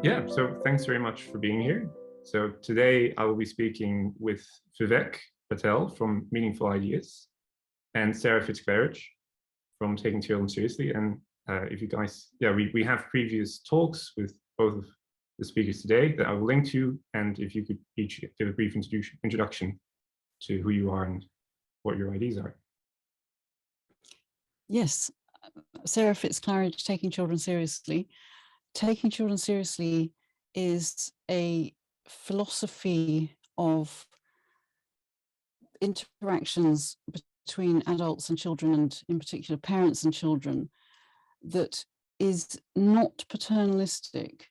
Yeah, so thanks very much for being here. So today I will be speaking with Vivek Patel from Meaningful Ideas and Sarah Fitz-Claridge from Taking Children Seriously. And if you guys, we have previous talks with both of the speakers today that I will link to. And if you could each give a brief introduction to who you are and what your ideas are. Yes, Sarah Fitz-Claridge, Taking Children Seriously. Taking Children Seriously is a philosophy of interactions between adults and children, and in particular parents and children, that is not paternalistic.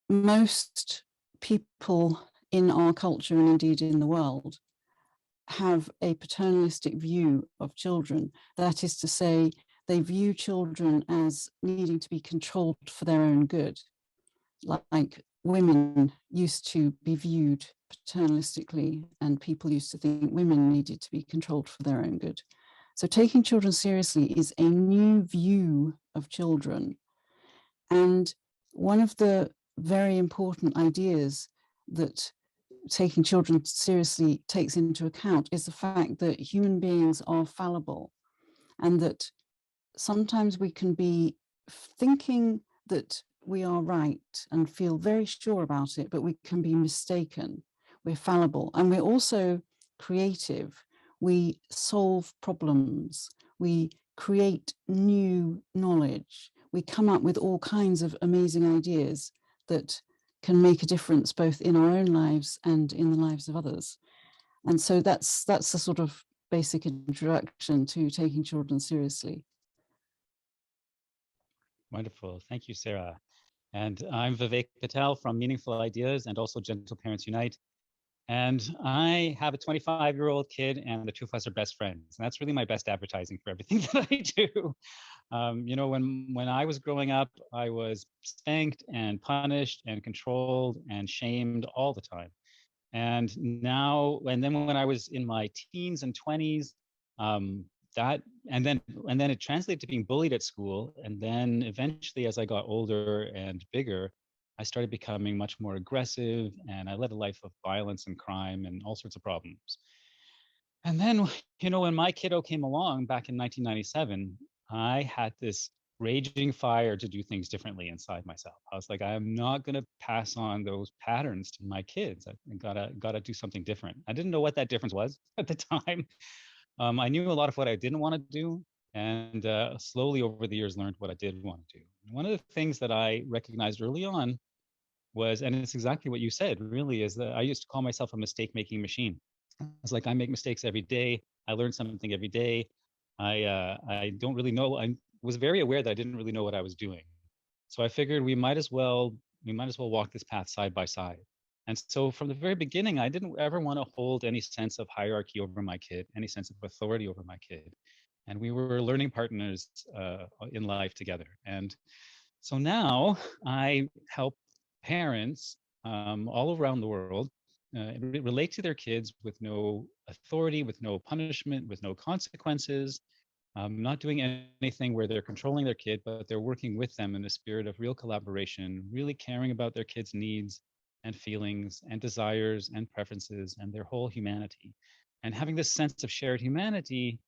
Most people in our culture, and indeed in the world, have a paternalistic view of children. That is to say, they view children as needing to be controlled for their own good, like women used to be viewed paternalistically, and people used to think women needed to be controlled for their own good. So Taking Children Seriously is a new view of children. And one of the very important ideas that Taking Children Seriously takes into account is the fact that human beings are fallible, and that sometimes we can be thinking that we are right and feel very sure about it, but we can be mistaken. We're fallible, and we're also creative. We solve problems. We create new knowledge. We come up with all kinds of amazing ideas that can make a difference both in our own lives and in the lives of others. And so that's a sort of basic introduction to Taking Children Seriously. Wonderful. Thank you, Sarah. And I'm Vivek Patel from Meaningful Ideas and also Gentle Parents Unite. And I have a 25-year-old kid, and the two of us are best friends. And that's really my best advertising for everything that I do. You know, when I was growing up, I was spanked and punished and controlled and shamed all the time. And now, and then when I was in my teens and 20s, and then it translated to being bullied at school. And then eventually, as I got older and bigger, I started becoming much more aggressive, and I led a life of violence and crime and all sorts of problems. And then, you know, when my kiddo came along back in 1997, I had this raging fire to do things differently inside myself. I was like, I am not going to pass on those patterns to my kids. I gotta do something different. I didn't know what that difference was at the time. I knew a lot of what I didn't want to do, and slowly over the years learned what I did want to do. One of the things that I recognized early on was, and it's exactly what you said, really, is that I used to call myself a mistake-making machine. It's like I make mistakes every day. I learn something every day. I don't really know. I was very aware that I didn't really know what I was doing. So I figured we might as well walk this path side by side. And so from the very beginning, I didn't ever want to hold any sense of hierarchy over my kid, any sense of authority over my kid. And we were learning partners in life together. And so now I help parents all around the world relate to their kids with no authority, with no punishment, with no consequences, not doing anything where they're controlling their kid, but they're working with them in a spirit of real collaboration, really caring about their kids' needs and feelings and desires and preferences and their whole humanity. And having this sense of shared humanity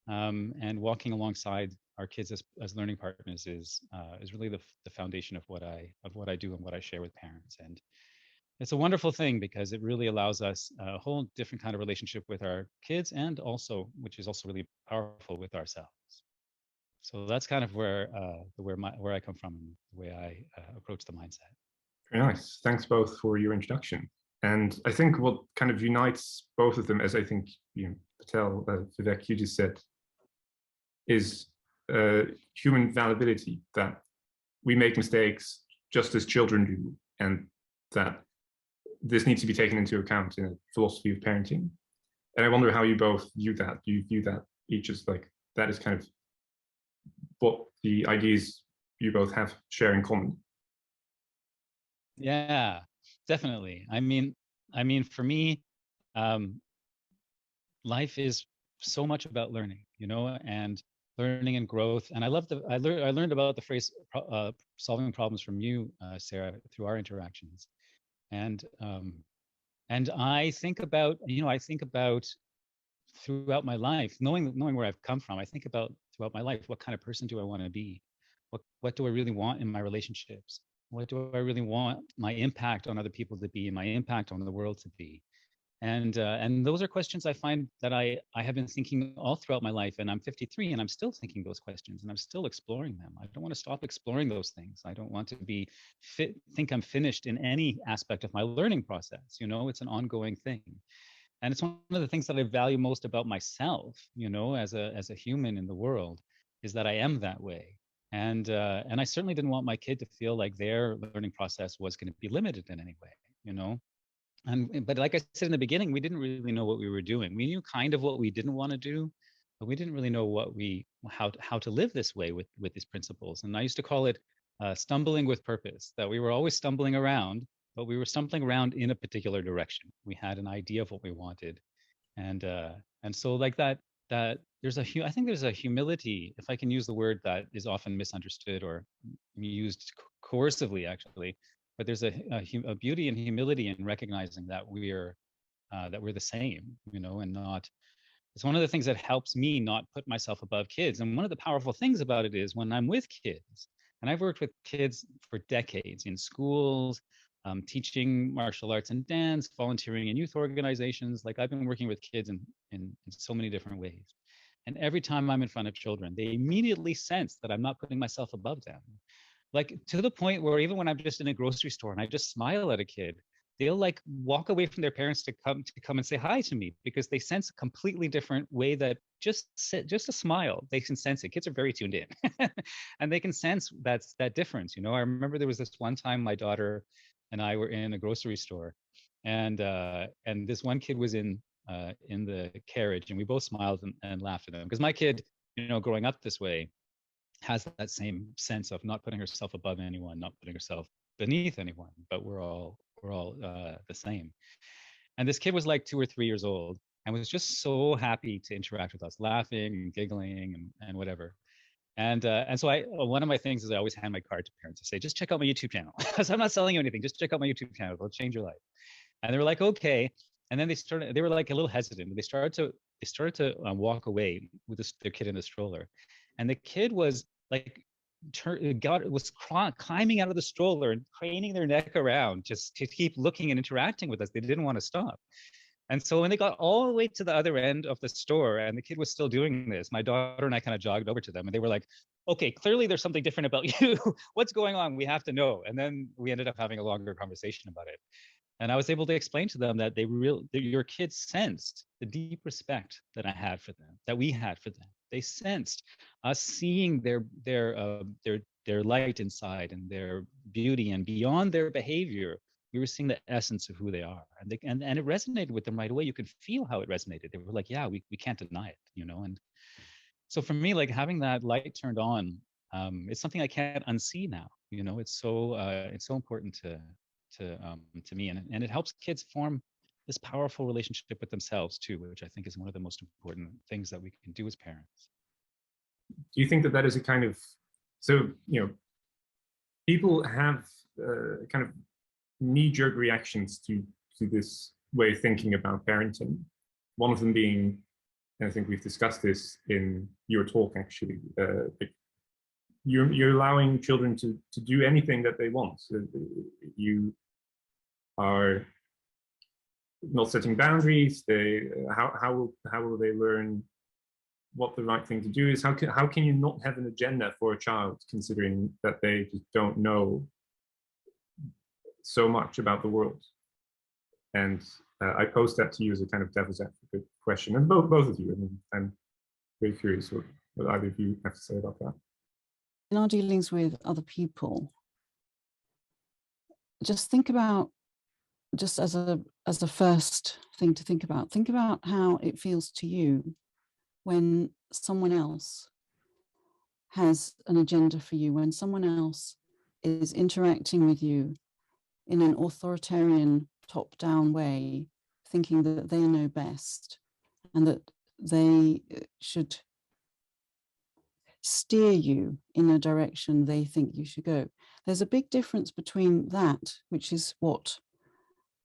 and walking alongside our kids as learning partners is really the foundation of what I do and what I share with parents. And it's a wonderful thing because it really allows us a whole different kind of relationship with our kids, and also, which is also really powerful, with ourselves. So that's kind of where I come from and the way I approach the mindset. Very nice. Thanks both for your introduction. And I think what kind of unites both of them, as I think Patel, Vivek, you just said, is human fallibility, that we make mistakes just as children do, and that this needs to be taken into account in a philosophy of parenting. And I wonder how you both view that. Do you view that each as like, that is kind of what the ideas you both have share in common? Yeah, definitely. I mean, for me, life is so much about learning, you know, and learning and growth. And I learned about the phrase solving problems from you, Sarah, through our interactions. And I think about, throughout my life, knowing where I've come from, I think about throughout my life, what kind of person do I want to be? What do I really want in my relationships? What do I really want my impact on other people to be, and my impact on the world to be? And those are questions I find that I have been thinking all throughout my life. And I'm 53 and I'm still thinking those questions, and I'm still exploring them. I don't want to stop exploring those things. I don't want to think I'm finished in any aspect of my learning process. It's an ongoing thing. And it's one of the things that I value most about myself, as a human in the world, is that I am that way. And I certainly didn't want my kid to feel like their learning process was going to be limited in any way, But like I said in the beginning, we didn't really know what we were doing. We knew kind of what we didn't want to do, but we didn't really know how to live this way with these principles. And I used to call it stumbling with purpose, that we were always stumbling around, but we were stumbling around in a particular direction. We had an idea of what we wanted. And so like that I think there's a humility, if I can use the word that is often misunderstood or used coercively, actually, but there's a beauty and humility in recognizing that we're the same, and not. It's one of the things that helps me not put myself above kids. And one of the powerful things about it is when I'm with kids, and I've worked with kids for decades in schools, teaching martial arts and dance, volunteering in youth organizations. Like I've been working with kids in so many different ways. And every time I'm in front of children, they immediately sense that I'm not putting myself above them. Like to the point where even when I'm just in a grocery store and I just smile at a kid, they'll like walk away from their parents to come and say hi to me, because they sense a completely different way that just a smile, they can sense it. Kids are very tuned in and they can sense that difference. I remember there was this one time my daughter and I were in a grocery store, and this one kid was in the carriage, and we both smiled and laughed at him, because my kid, growing up this way, has that same sense of not putting herself above anyone, not putting herself beneath anyone, but we're all the same. And this kid was like 2 or 3 years old and was just so happy to interact with us, laughing and giggling and whatever. And so one of my things is I always hand my card to parents to say, just check out my YouTube channel. So I'm not selling you anything. Just check out my YouTube channel. It'll change your life. And they were like, okay. And then they were like a little hesitant. They started to walk away with their kid in the stroller. And the kid was like, was climbing out of the stroller and craning their neck around just to keep looking and interacting with us. They didn't want to stop. And so when they got all the way to the other end of the store and the kid was still doing this, my daughter and I kind of jogged over to them, and they were like, okay, clearly there's something different about you. What's going on? We have to know. And then we ended up having a longer conversation about it. And I was able to explain to them that your kids sensed the deep respect that I had for them, that we had for them. They sensed us seeing their light inside and their beauty, and beyond their behavior, we were seeing the essence of who they are. And it resonated with them right away. You could feel how it resonated. They were like, yeah, we can't deny it, And so for me, like having that light turned on, it's something I can't unsee now. It's so important to me, and it helps kids form this powerful relationship with themselves too, which I think is one of the most important things that we can do as parents. Do you think that is a kind of, so people have kind of knee-jerk reactions to this way of thinking about parenting. One of them being, and I think we've discussed this in your talk actually, you're allowing children to do anything that they want. So you are not setting boundaries. How will they learn what the right thing to do is? How can you not have an agenda for a child, considering that they just don't know so much about the world? And I pose that to you as a kind of devil's advocate question, and both of you. I mean, I'm very curious what either of you have to say about that. In our dealings with other people, just think about, just as a first thing to think about how it feels to you when someone else has an agenda for you, when someone else is interacting with you in an authoritarian, top-down way, thinking that they know best and that they should steer you in a direction they think you should go. There's a big difference between that, which is what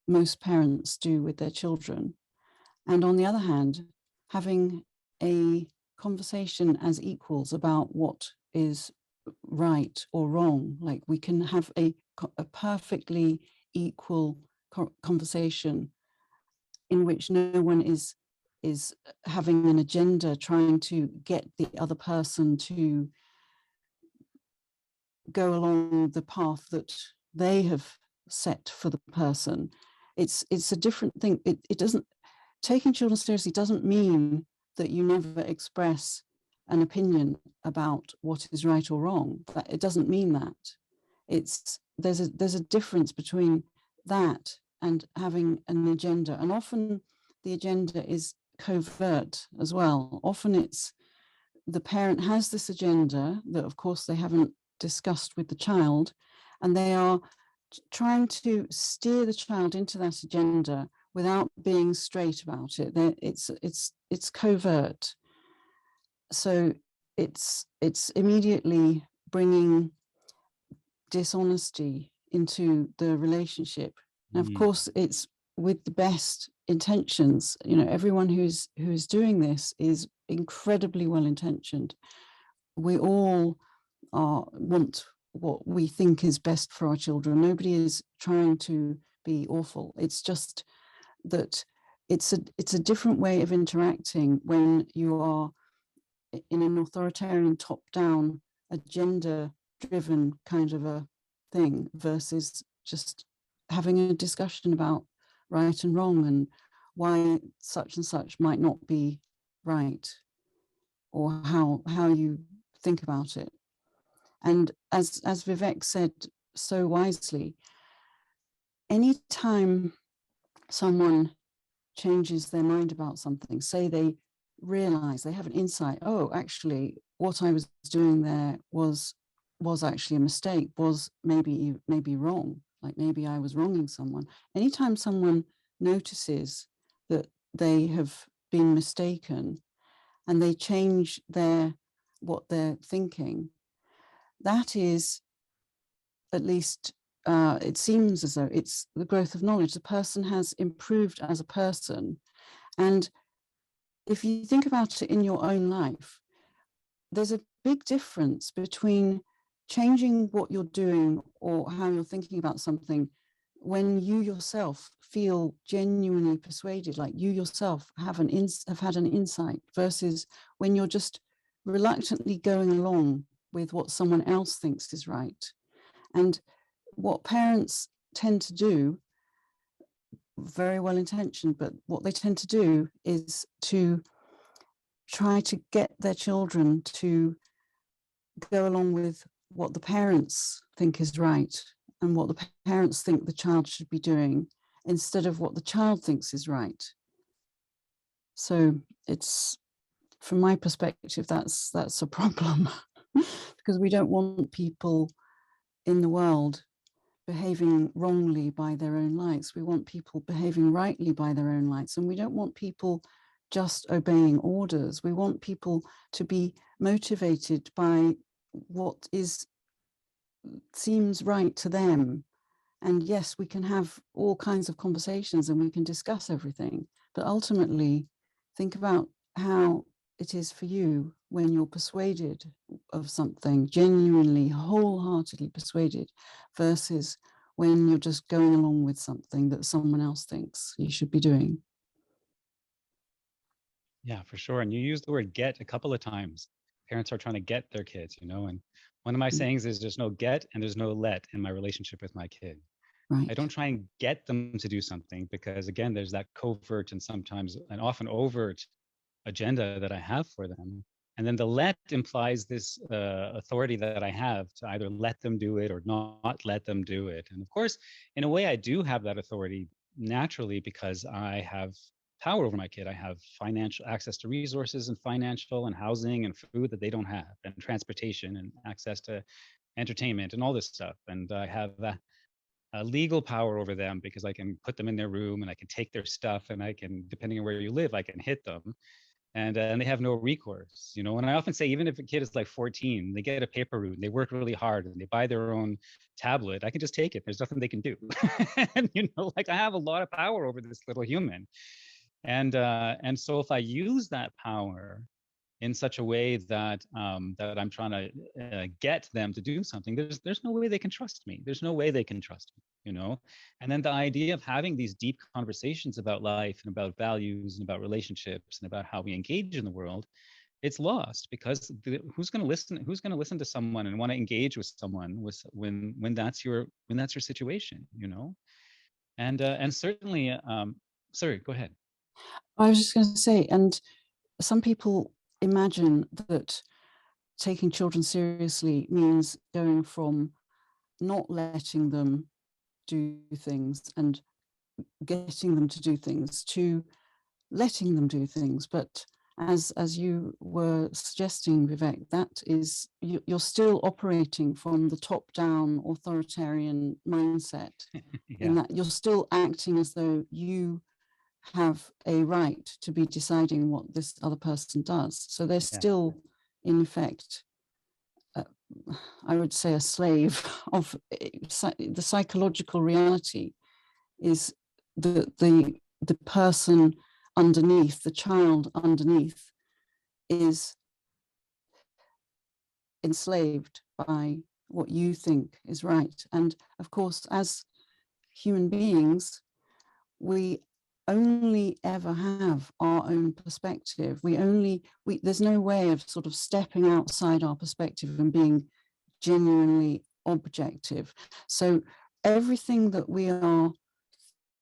most parents do with their children, and on the other hand, having a conversation as equals about what is right or wrong. Like, we can have a perfectly equal conversation in which no one is having an agenda trying to get the other person to go along the path that they have set for the person. It's a different thing. It doesn't, taking children seriously doesn't mean that you never express an opinion about what is right or wrong. It doesn't mean that. There's a difference between that and having an agenda. And often the agenda is covert as well. Often it's the parent has this agenda that, of course, they haven't discussed with the child, and they are trying to steer the child into that agenda without being straight about it. It's covert. So it's immediately bringing dishonesty into the relationship. Now, of course, it's with the best intentions. You know, everyone who's doing this is incredibly well intentioned. We all want what we think is best for our children. Nobody is trying to be awful. It's just that it's a different way of interacting when you are in an authoritarian, top-down, agenda-driven kind of a thing versus just having a discussion about right and wrong and why such and such might not be right, or how you think about it. And as Vivek said so wisely, anytime someone changes their mind about something, say they realize, they have an insight, oh, actually, what I was doing there was actually a mistake, was maybe wrong, like maybe I was wronging someone. Anytime someone notices that they have been mistaken and they change what they're thinking, that is, at least it seems as though it's the growth of knowledge. The person has improved as a person. And if you think about it in your own life, there's a big difference between changing what you're doing or how you're thinking about something when you yourself feel genuinely persuaded, like you yourself have had an insight, versus when you're just reluctantly going along with what someone else thinks is right. And what parents tend to do, very well intentioned, but what they tend to do is to try to get their children to go along with what the parents think is right and what the parents think the child should be doing, instead of what the child thinks is right. So it's, from my perspective, that's a problem because we don't want people in the world behaving wrongly by their own lights. We want people behaving rightly by their own lights, and we don't want people just obeying orders. We want people to be motivated by what seems right to them. And yes, we can have all kinds of conversations and we can discuss everything, but ultimately think about how it is for you when you're persuaded of something, genuinely, wholeheartedly persuaded, versus when you're just going along with something that someone else thinks you should be doing. Yeah, for sure. And you used the word get a couple of times. Parents are trying to get their kids, you know, and one of my sayings is there's no get and there's no let in my relationship with my kid. Right. I don't try and get them to do something because, again, there's that covert and sometimes and often overt agenda that I have for them. And then the let implies this authority that I have to either let them do it or not let them do it. And of course, in a way, I do have that authority naturally because I have power over my kid. I have financial access to resources and financial and housing and food that they don't have, and transportation and access to entertainment and all this stuff. And I have a legal power over them because I can put them in their room and I can take their stuff and I can, depending on where you live, I can hit them. and they have no recourse, you know. And I often say, even if a kid is like 14, they get a paper route and they work really hard and they buy their own tablet, I can just take it. There's nothing they can do. And you know, like I have a lot of power over this little human. And so if I use that power in such a way that that I'm trying to get them to do something, there's no way they can trust me. There's no way they can trust me, you know. And then the idea of having these deep conversations about life and about values and about relationships and about how we engage in the world, it's lost, because who's going to listen? Who's going to listen to someone and want to engage with someone when that's your situation, you know? And certainly, sorry, go ahead. I was just going to say, and some people imagine that taking children seriously means going from not letting them do things and getting them to do things to letting them do things. But as you were suggesting, Vivek, that is, you're still operating from the top-down authoritarian mindset. Yeah. In that you're still acting as though you have a right to be deciding what this other person does. So they're still, in effect, I would say, a slave of the psychological reality. Is the person underneath, the child underneath, is enslaved by what you think is right. And of course, as human beings, we only ever have our own perspective. There's no way of sort of stepping outside our perspective and being genuinely objective. So everything that we are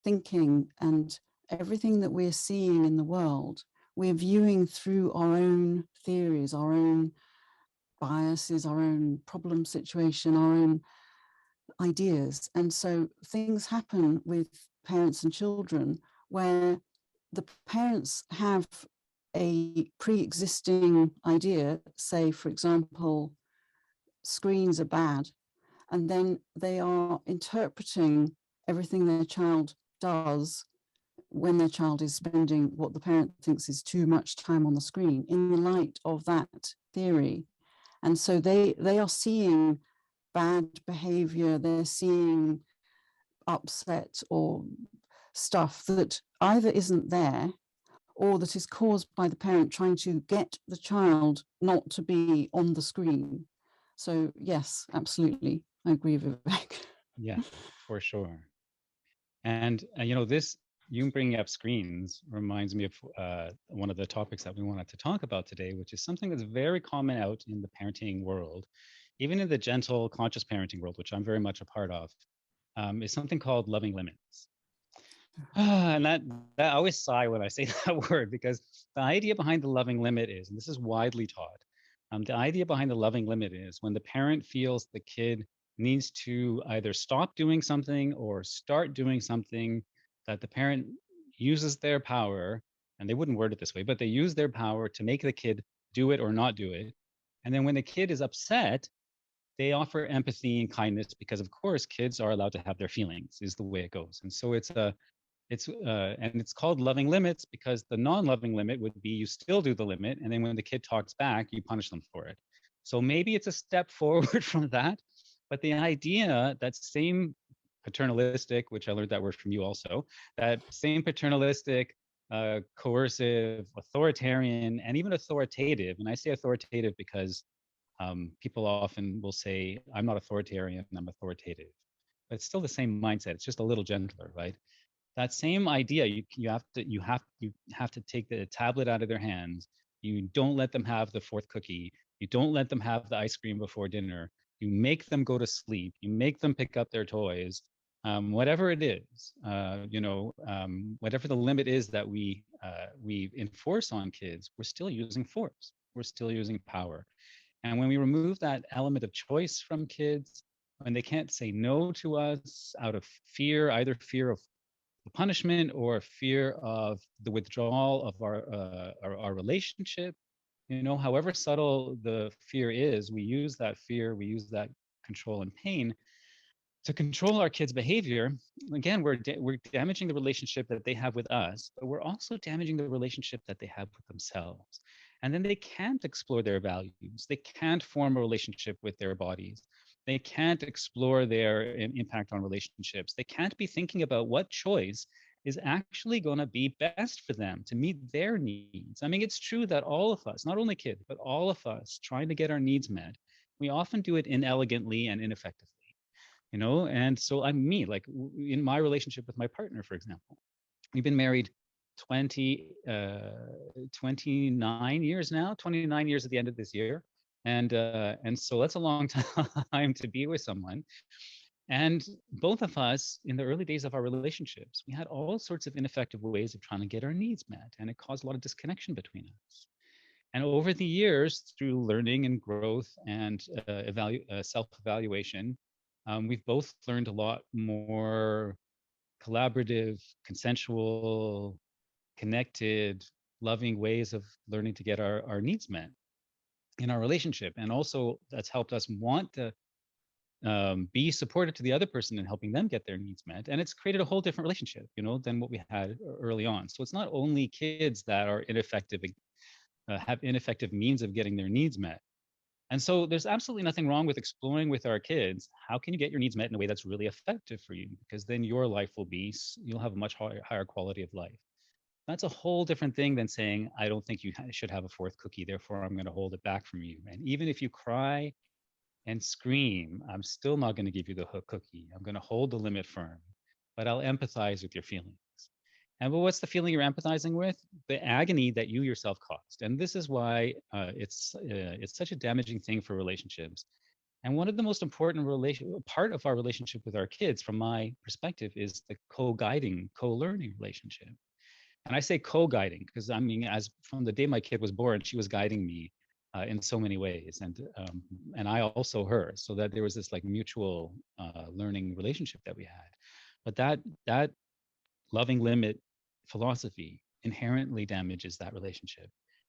thinking and everything that we're seeing in the world, we're viewing through our own theories, our own biases, our own problem situation, our own ideas. And so things happen with parents and children where the parents have a pre-existing idea, say, for example, screens are bad, and then they are interpreting everything their child does when their child is spending what the parent thinks is too much time on the screen in the light of that theory. And so they are seeing bad behavior, they're seeing upset or stuff that either isn't there or that is caused by the parent trying to get the child not to be on the screen. So yes, absolutely, I agree with Vivek. Yeah, for sure. And you know, this, you bringing up screens reminds me of one of the topics that we wanted to talk about today, which is something that's very common out in the parenting world, even in the gentle, conscious parenting world, which I'm very much a part of, is something called loving limits. And that I always sigh when I say that word, because the idea behind the loving limit is, and this is widely taught, the idea behind the loving limit is when the parent feels the kid needs to either stop doing something or start doing something, that the parent uses their power, and they wouldn't word it this way, but they use their power to make the kid do it or not do it. And then when the kid is upset, they offer empathy and kindness, because of course kids are allowed to have their feelings, is the way it goes. And so and it's called loving limits, because the non-loving limit would be you still do the limit, and then when the kid talks back, you punish them for it. So maybe it's a step forward from that, but the idea that same paternalistic, which I learned that word from you also, that same paternalistic, coercive, authoritarian, and even authoritative, and I say authoritative because people often will say, I'm not authoritarian, I'm authoritative. But it's still the same mindset. It's just a little gentler, right? That same idea, you have to take the tablet out of their hands. You don't let them have the fourth cookie. You don't let them have the ice cream before dinner. You make them go to sleep. You make them pick up their toys. Whatever it is, whatever the limit is that we enforce on kids, we're still using force. We're still using power. And when we remove that element of choice from kids, when they can't say no to us out of fear, either fear of punishment or fear of the withdrawal of our relationship, you know, however subtle the fear is, we use that fear, we use that control and pain to control our kids' behavior, again, we're damaging the relationship that they have with us, but we're also damaging the relationship that they have with themselves. And then they can't explore their values. They can't form a relationship with their bodies. They can't explore their impact on relationships. They can't be thinking about what choice is actually going to be best for them to meet their needs. I mean, it's true that all of us, not only kids, but all of us trying to get our needs met, we often do it inelegantly and ineffectively. You know, and so I'm me, like in my relationship with my partner, for example, we've been married 29 years now, 29 years at the end of this year. And so that's a long time to be with someone. And both of us, in the early days of our relationships, we had all sorts of ineffective ways of trying to get our needs met, and it caused a lot of disconnection between us. And over the years, through learning and growth and self-evaluation, we've both learned a lot more collaborative, consensual, connected, loving ways of learning to get our needs met in our relationship. And also that's helped us want to be supportive to the other person and helping them get their needs met. And it's created a whole different relationship, you know, than what we had early on. So it's not only kids that are ineffective, have ineffective means of getting their needs met. And so there's absolutely nothing wrong with exploring with our kids. How can you get your needs met in a way that's really effective for you? Because then your life will be, you'll have a much higher quality of life. That's a whole different thing than saying, I don't think you should have a fourth cookie, therefore I'm going to hold it back from you. And even if you cry and scream, I'm still not going to give you the cookie. I'm going to hold the limit firm, but I'll empathize with your feelings. And well, what's the feeling you're empathizing with? The agony that you yourself caused. And this is why it's such a damaging thing for relationships. And one of the most important part of our relationship with our kids, from my perspective, is the co-guiding, co-learning relationship. And I say co-guiding because I mean, as from the day my kid was born, she was guiding me in so many ways, and I also her, so that there was this like mutual learning relationship that we had. But that loving limit philosophy inherently damages that relationship,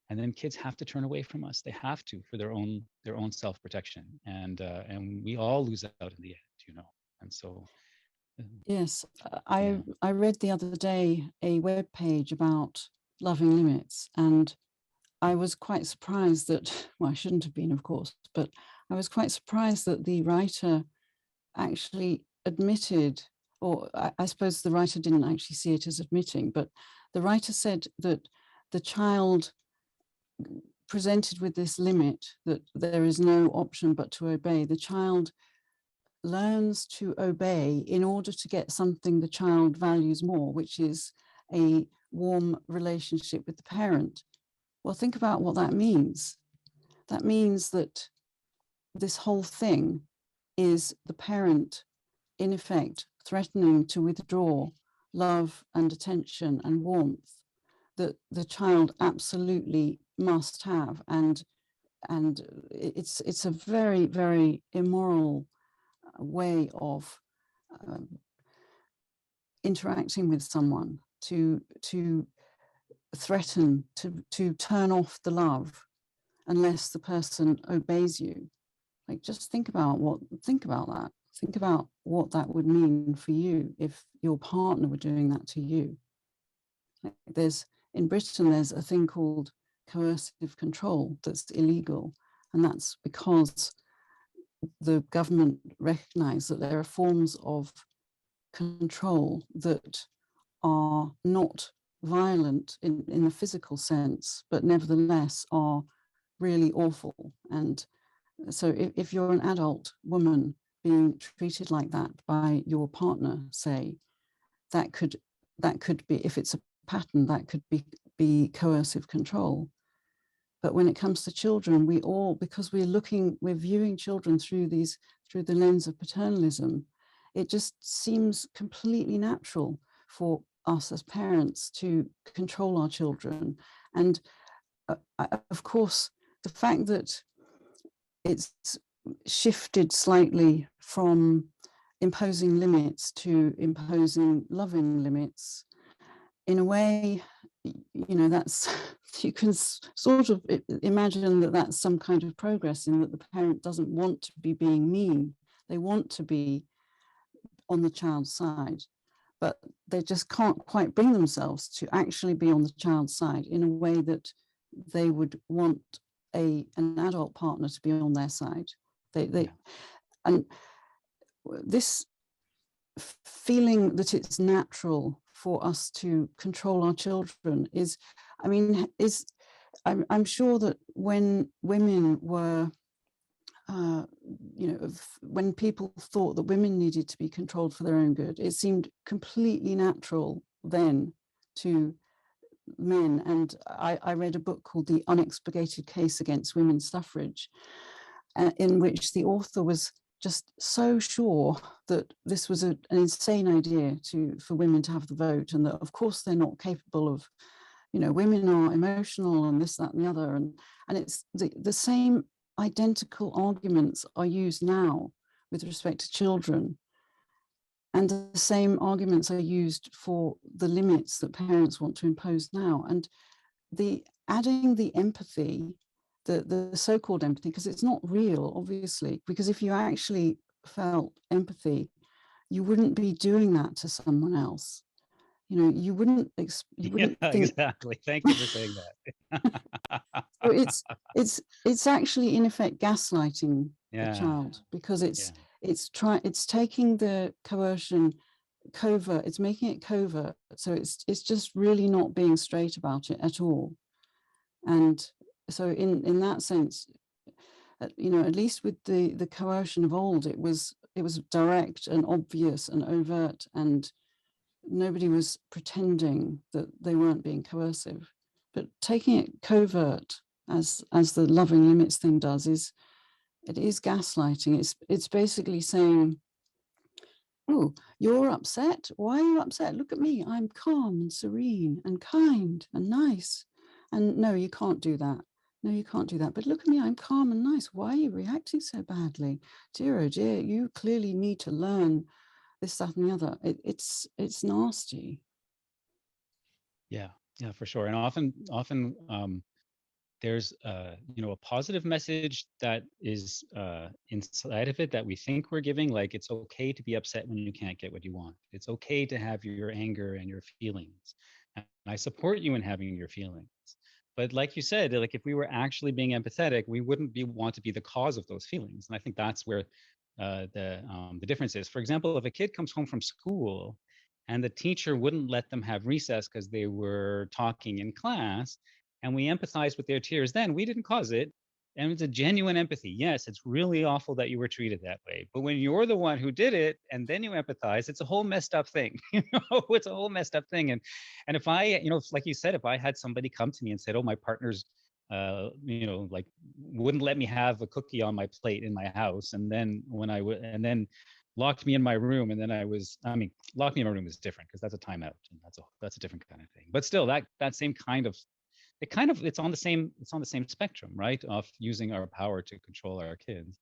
and then kids have to turn away from us. They have to, for their own self-protection, and we all lose out in the end, you know. And so yes, I read the other day a web page about loving limits, and I was quite surprised that, well, I shouldn't have been, of course, but I was quite surprised that the writer actually admitted, or I suppose the writer didn't actually see it as admitting, but the writer said that the child presented with this limit, that there is no option but to obey, the child learns to obey in order to get something the child values more, which is a warm relationship with the parent. Well, think about what that means. That means that this whole thing is the parent, in effect, threatening to withdraw love and attention and warmth that the child absolutely must have. And it's a very, very immoral way of interacting with someone, to threaten to turn off the love unless the person obeys you. Like, just think about that. Think about what that would mean for you if your partner were doing that to you. Like, in Britain, there's a thing called coercive control that's illegal, and that's because the government recognize that there are forms of control that are not violent in a physical sense, but nevertheless are really awful. And so if you're an adult woman being treated like that by your partner, say, that could be, if it's a pattern, that could be coercive control. But when it comes to children, we all, because we're viewing children through the lens of paternalism, it just seems completely natural for us as parents to control our children. And of course, the fact that it's shifted slightly from imposing limits to imposing loving limits, in a way, you know, that's, you can sort of imagine that that's some kind of progress, in that the parent doesn't want to be being mean. They want to be on the child's side, but they just can't quite bring themselves to actually be on the child's side in a way that they would want an adult partner to be on their side. And this feeling that it's natural for us to control our children is, I'm sure that when women were, when people thought that women needed to be controlled for their own good, it seemed completely natural then to men. And I read a book called The Unexpurgated Case Against Women's Suffrage, in which the author was just so sure that this was an insane idea for women to have the vote, and that of course they're not capable of, women are emotional and this, that, and the other. And it's the same identical arguments are used now with respect to children. And the same arguments are used for the limits that parents want to impose now. And adding the empathy, the so-called empathy, because it's not real, obviously, because if you actually felt empathy, you wouldn't be doing that to someone else. You wouldn't think... Exactly. Thank you for saying that. So it's actually in effect gaslighting the child, because it's taking the coercion covert, it's making it covert. So it's just really not being straight about it at all. And so in that sense, at least with the coercion of old, it was direct and obvious and overt, and nobody was pretending that they weren't being coercive. But taking it covert, as the loving limits thing does, it is gaslighting. It's basically saying, oh, you're upset? Why are you upset? Look at me, I'm calm and serene and kind and nice. And no, you can't do that. No, you can't do that. But look at me, I'm calm and nice. Why are you reacting so badly? Dear, oh dear, you clearly need to learn this, that, and the other. It's nasty. Yeah, for sure. And often there's a positive message that is inside of it that we think we're giving, like it's okay to be upset when you can't get what you want. It's okay to have your anger and your feelings. And I support you in having your feelings. But like you said, like if we were actually being empathetic, we wouldn't want to be the cause of those feelings. And I think that's where the difference is. For example, if a kid comes home from school and the teacher wouldn't let them have recess because they were talking in class, and we empathize with their tears, then we didn't cause it. And it's a genuine empathy. Yes, it's really awful that you were treated that way. But when you're the one who did it and then you empathize, it's a whole messed up thing. It's a whole messed up thing. And if I, like you said, if I had somebody come to me and said, oh, my partner's, like wouldn't let me have a cookie on my plate in my house. And then and then locked me in my room. And then locked me in my room is different because that's a timeout. And that's a different kind of thing. But still that same kind of, it's on the same spectrum, right? Of using our power to control our kids.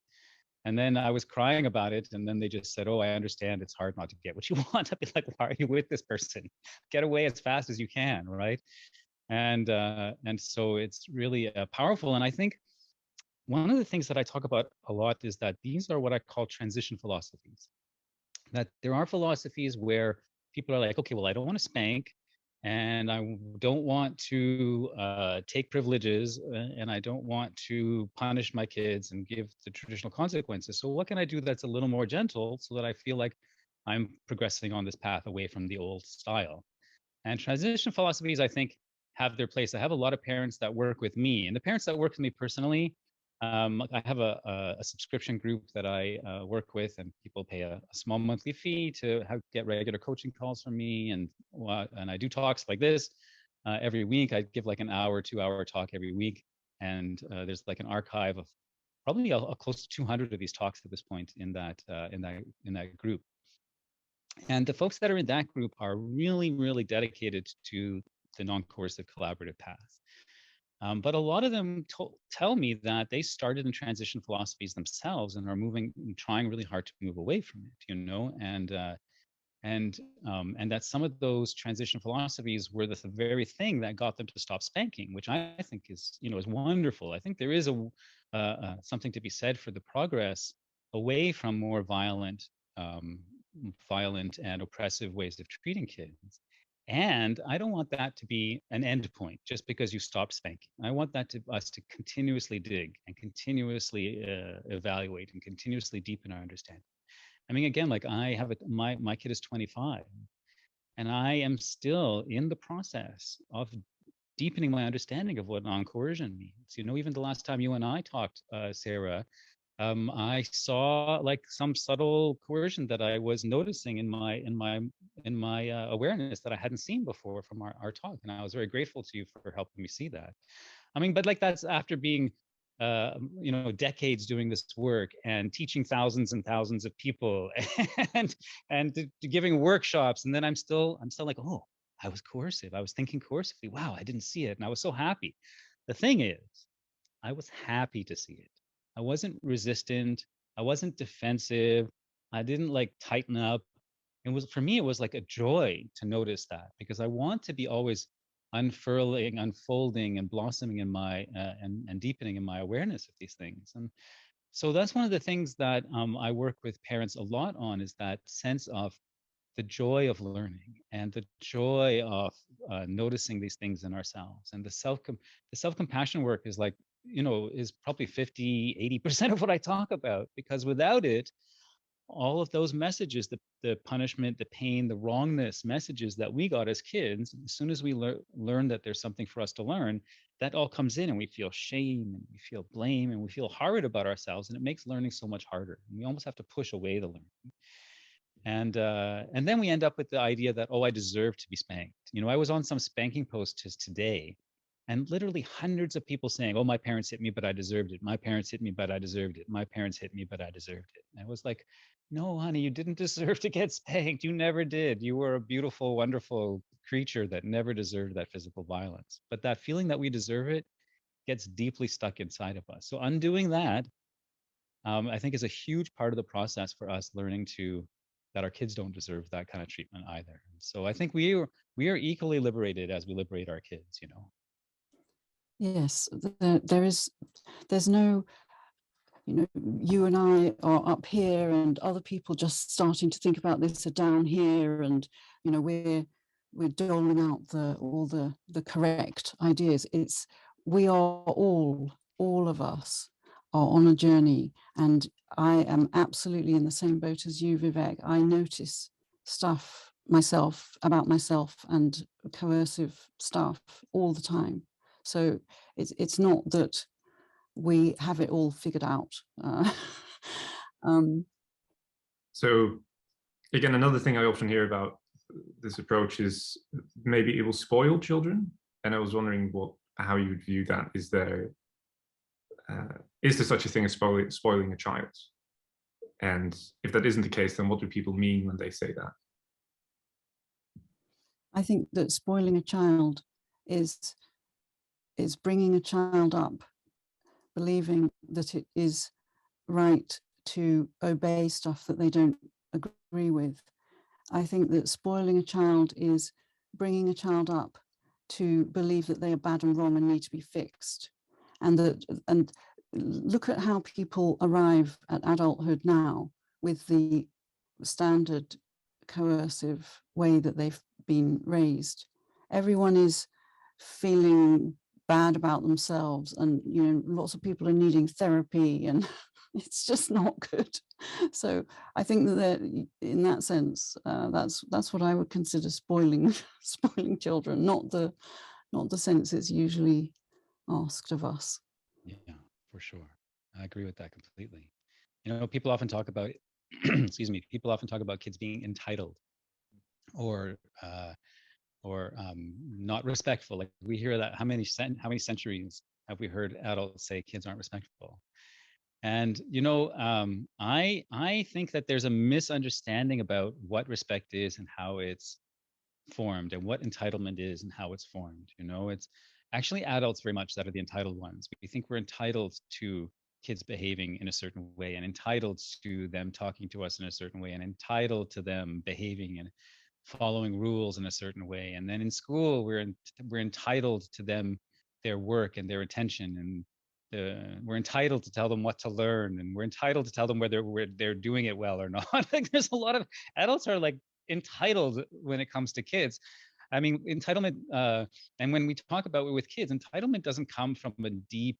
And then I was crying about it, and then they just said, oh, I understand it's hard not to get what you want. I'd be like, why are you with this person? Get away as fast as you can, right? And so it's really powerful. And I think one of the things that I talk about a lot is that these are what I call transition philosophies. That there are philosophies where people are like, okay, well, I don't want to spank, and I don't want to take privileges, and I don't want to punish my kids and give the traditional consequences. So what can I do that's a little more gentle so that I feel like I'm progressing on this path away from the old style? And transition philosophies, I think, have their place. I have a lot of parents that work with me, and the parents that work with me personally, I have a subscription group that I work with, and people pay a small monthly fee to get regular coaching calls from me, and I do talks like this every week. I give like an hour, 2-hour talk every week, and there's like an archive of probably close to 200 of these talks at this point in that group. And the folks that are in that group are really, really dedicated to the non-coercive collaborative path. But a lot of them tell me that they started in transition philosophies themselves and are trying really hard to move away from it, and that some of those transition philosophies were the very thing that got them to stop spanking, which I think is wonderful. I think there is something to be said for the progress away from more violent violent and oppressive ways of treating kids. And I don't want that to be an end point just because you stop spanking. I want that to us to continuously dig and continuously evaluate and continuously deepen our understanding. I mean, again, like I have my kid is 25, and I am still in the process of deepening my understanding of what non-coercion means. You know, even the last time you and I talked, Sarah, I saw like some subtle coercion that I was noticing in my awareness that I hadn't seen before from our talk, and I was very grateful to you for helping me see that. I mean, but like that's after being, you know, decades doing this work and teaching thousands and thousands of people, and giving workshops, and then I'm still like, oh, I was coercive. I was thinking coercively. Wow, I didn't see it, and I was so happy. The thing is, I was happy to see it. I wasn't resistant. I wasn't defensive. I didn't like tighten up. It was, for me, it was like a joy to notice that, because I want to be always unfurling, unfolding, and blossoming in my and deepening in my awareness of these things. And so that's one of the things that I work with parents a lot on, is that sense of the joy of learning and the joy of noticing these things in ourselves. And the self-compassion work is like, you know, is probably 50-80% of what I talk about, because without it, all of those messages, the punishment, the pain, the wrongness messages that we got as kids, as soon as we learn that there's something for us to learn, that all comes in, and we feel shame and we feel blame and we feel hard about ourselves, and it makes learning so much harder. And we almost have to push away the learning. And then we end up with the idea that, oh, I deserve to be spanked. You know, I was on some spanking post just today, and literally hundreds of people saying, oh, my parents hit me, but I deserved it. My parents hit me, but I deserved it. My parents hit me, but I deserved it. And I was like, no, honey, you didn't deserve to get spanked. You never did. You were a beautiful, wonderful creature that never deserved that physical violence. But that feeling that we deserve it gets deeply stuck inside of us. So undoing that, I think, is a huge part of the process for us learning that our kids don't deserve that kind of treatment either. So I think we are equally liberated as we liberate our kids, you know. Yes, there's no, you know, you and I are up here and other people just starting to think about this are down here, and, you know, we're doling out all the correct ideas. It's, we are all of us are on a journey, and I am absolutely in the same boat as you, Vivek. I notice stuff about myself and coercive stuff all the time. So it's not that we have it all figured out. So again, another thing I often hear about this approach is maybe it will spoil children. And I was wondering how you would view that. Is there such a thing as spoiling a child? And if that isn't the case, then what do people mean when they say that? I think that spoiling a child is bringing a child up believing that it is right to obey stuff that they don't agree with. I think that spoiling a child is bringing a child up to believe that they are bad and wrong and need to be fixed. And look at how people arrive at adulthood now with the standard coercive way that they've been raised. Everyone is feeling bad about themselves, and, you know, lots of people are needing therapy, and it's just not good. So I think that in that sense, that's what I would consider spoiling children, not the sense it's usually asked of us. Yeah, for sure. I agree with that completely. You know, people often talk about, excuse me, people often talk about kids being entitled or not respectful. Like we hear that, how many centuries have we heard adults say kids aren't respectful? And, you know, I think that there's a misunderstanding about what respect is and how it's formed, and what entitlement is and how it's formed. You know, it's actually adults very much that are the entitled ones. We think we're entitled to kids behaving in a certain way, and entitled to them talking to us in a certain way, and entitled to them behaving and following rules in a certain way. And then in school, we're entitled to them, their work and their attention, and we're entitled to tell them what to learn, and we're entitled to tell them whether they're doing it well or not. Like there's a lot of adults are like entitled when it comes to kids. I mean, entitlement, and when we talk about it with kids, entitlement doesn't come from a deep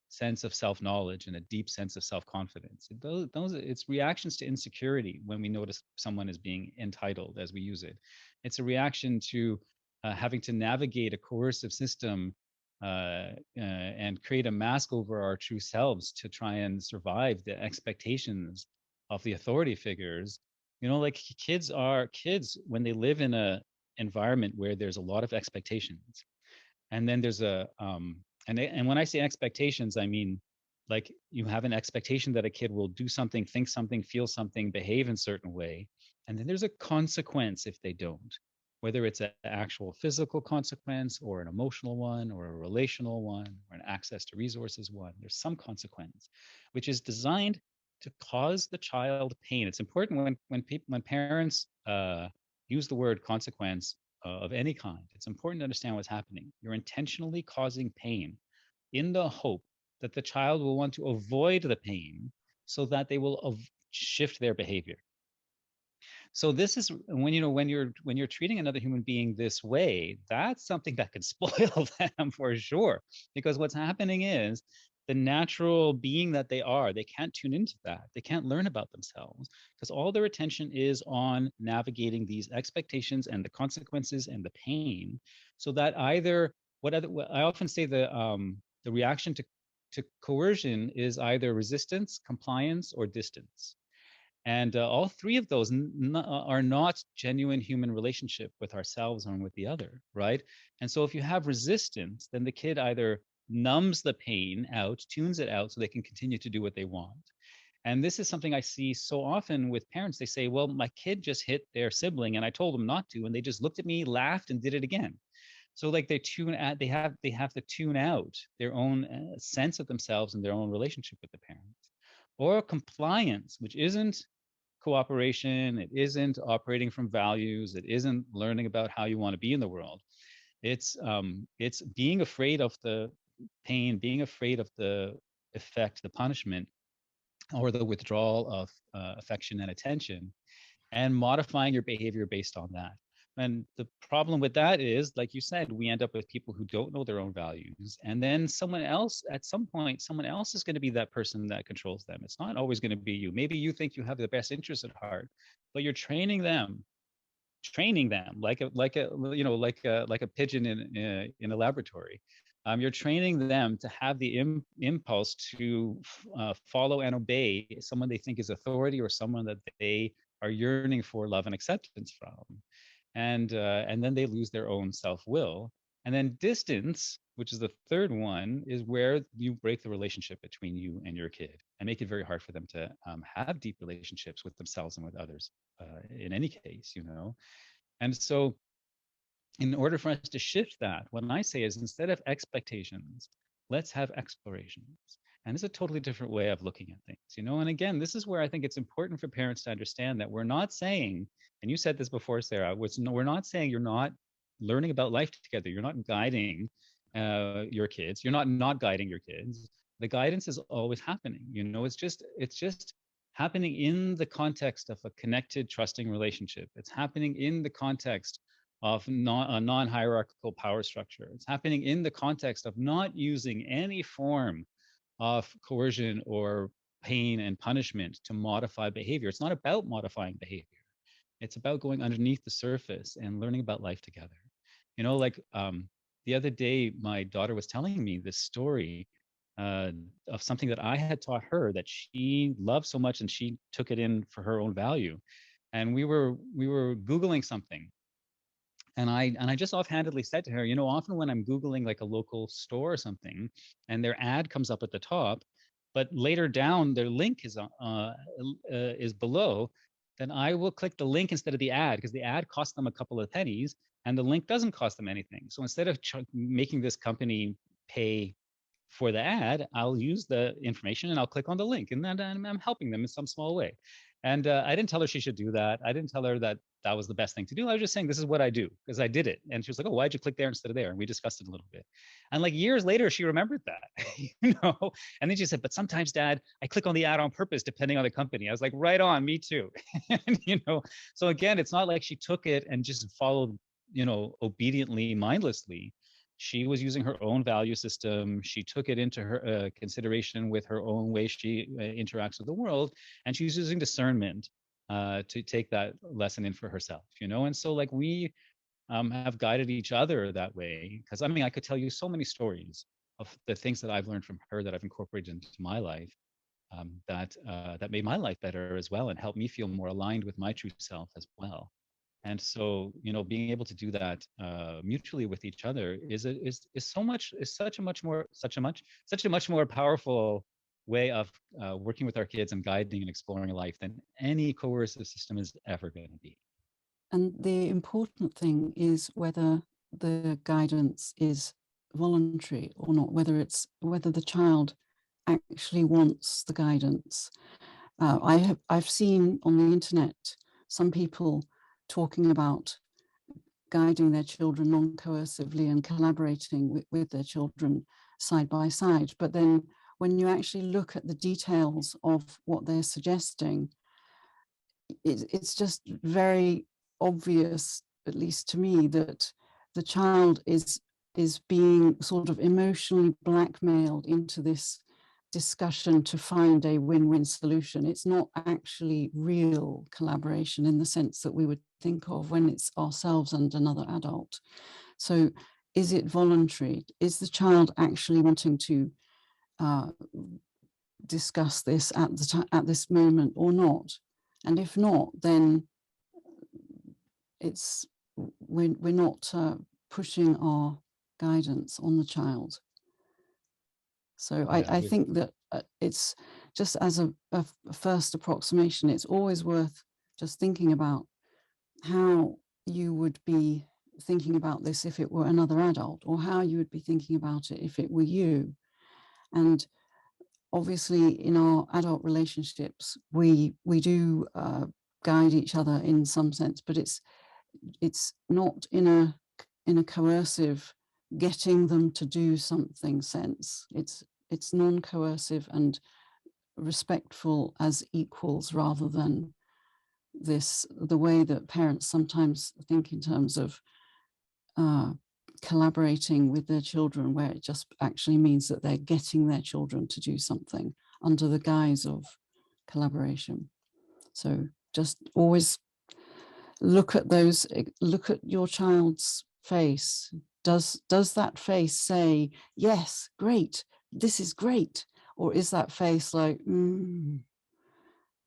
sense of self-knowledge and a deep sense of self-confidence. It's reactions to insecurity when we notice someone is being entitled as we use it. It's a reaction to having to navigate a coercive system and create a mask over our true selves to try and survive the expectations of the authority figures. You know, like kids when they live in a environment where there's a lot of expectations, and then there's a and when I say expectations, I mean like you have an expectation that a kid will do something, think something, feel something, behave in a certain way, and then there's a consequence if they don't, whether it's an actual physical consequence or an emotional one or a relational one or an access to resources one. There's some consequence which is designed to cause the child pain. It's important when parents use the word consequence of any kind, it's important to understand what's happening. You're intentionally causing pain in the hope that the child will want to avoid the pain so that they will shift their behavior. So this is when you're treating another human being this way, that's something that could spoil them for sure. Because what's happening is the natural being that they are, they can't tune into that. They can't learn about themselves because all their attention is on navigating these expectations and the consequences and the pain. So that either what I often say the reaction to coercion is either resistance, compliance, or distance. And all three of those are not genuine human relationship with ourselves and with the other, right? And so if you have resistance, then the kid either numbs the pain out, tunes it out so they can continue to do what they want. And this is something I see so often with parents. They say, well, my kid just hit their sibling and I told them not to, and they just looked at me, laughed, and did it again. So like they have to tune out their own sense of themselves and their own relationship with the parents. Or compliance, which isn't cooperation, it isn't operating from values, it isn't learning about how you want to be in the world. It's being afraid of the pain, being afraid of the effect, the punishment, or the withdrawal of affection and attention, and modifying your behavior based on that. And the problem with that is, like you said, we end up with people who don't know their own values. And then someone else, at some point, someone else is going to be that person that controls them. It's not always going to be you. Maybe you think you have the best interests at heart, but you're training them like a pigeon in a laboratory. You're training them to have the impulse to follow and obey someone they think is authority or someone that they are yearning for love and acceptance from. And then they lose their own self-will. And then distance, which is the third one, is where you break the relationship between you and your kid and make it very hard for them to have deep relationships with themselves and with others in any case, you know. And so in order for us to shift that, what I say is instead of expectations, let's have explorations. And it's a totally different way of looking at things, you know. And again, this is where I think it's important for parents to understand that we're not saying, and you said this before, Sarah, we're not saying you're not learning about life together. You're not guiding your kids. You're not guiding your kids. The guidance is always happening. You know, it's just happening in the context of a connected, trusting relationship. It's happening in the context of a non-hierarchical power structure. It's happening in the context of not using any form of coercion or pain and punishment to modify behavior. It's not about modifying behavior. It's about going underneath the surface and learning about life together. You know, like the other day, my daughter was telling me this story of something that I had taught her that she loved so much and she took it in for her own value. And we were Googling something. And I just offhandedly said to her, you know, often when I'm Googling like a local store or something and their ad comes up at the top, but later down their link is below, then I will click the link instead of the ad because the ad costs them a couple of pennies and the link doesn't cost them anything. So instead of making this company pay for the ad, I'll use the information and I'll click on the link and then I'm helping them in some small way. And I didn't tell her she should do that. I didn't tell her that that was the best thing to do. I was just saying, this is what I do because I did it. And she was like, oh, why'd you click there instead of there? And we discussed it a little bit. And like years later, she remembered that, And then she said, but sometimes, Dad, I click on the ad on purpose, depending on the company. I was like, right on, me too. And, so again, it's not like she took it and just followed, obediently, mindlessly. She was using her own value system. She took it into her consideration with her own way she interacts with the world. And she's using discernment to take that lesson in for herself, And so like we have guided each other that way. Because I mean, I could tell you so many stories of the things that I've learned from her that I've incorporated into my life that made my life better as well and helped me feel more aligned with my true self as well. And so, being able to do that mutually with each other is such a much more powerful way of working with our kids and guiding and exploring life than any coercive system is ever going to be. And the important thing is whether the guidance is voluntary or not, whether the child actually wants the guidance. I've seen on the internet some people talking about guiding their children non-coercively and collaborating with their children side by side. But then when you actually look at the details of what they're suggesting, it's just very obvious, at least to me, that the child is being sort of emotionally blackmailed into this discussion to find a win-win solution. It's not actually real collaboration in the sense that we would think of when it's ourselves and another adult. So is it voluntary? Is the child actually wanting to discuss this at this moment or not? And if not, then we're not pushing our guidance on the child. So yeah, I think that it's just as a first approximation, it's always worth just thinking about how you would be thinking about this if it were another adult, or how you would be thinking about it if it were you. And obviously in our adult relationships, we do guide each other in some sense, but it's not in a coercive getting them to do something sense. It's non-coercive and respectful as equals, rather than the way that parents sometimes think in terms of collaborating with their children, where it just actually means that they're getting their children to do something under the guise of collaboration. So just always look at your child's face. Does that face say, yes, great, this is great? Or is that face like,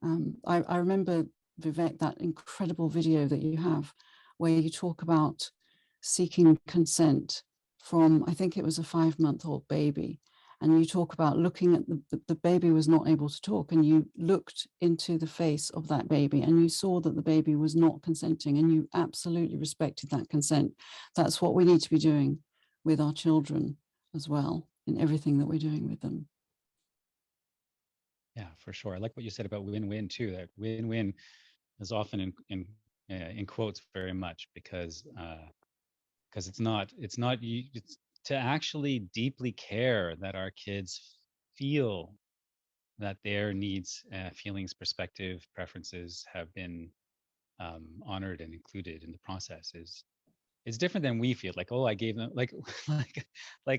I remember, Vivek, that incredible video that you have where you talk about seeking consent from, I think it was a 5-month-old baby. And you talk about looking at the baby was not able to talk, and you looked into the face of that baby and you saw that the baby was not consenting, and you absolutely respected that consent. That's what we need to be doing with our children as well, in everything that we're doing with them. Yeah, for sure. I like what you said about win-win too. That win-win is often in quotes very much because it's to actually deeply care that our kids feel that their needs, feelings, perspective, preferences have been honored and included in the process is different than we feel. Like, oh, I gave them like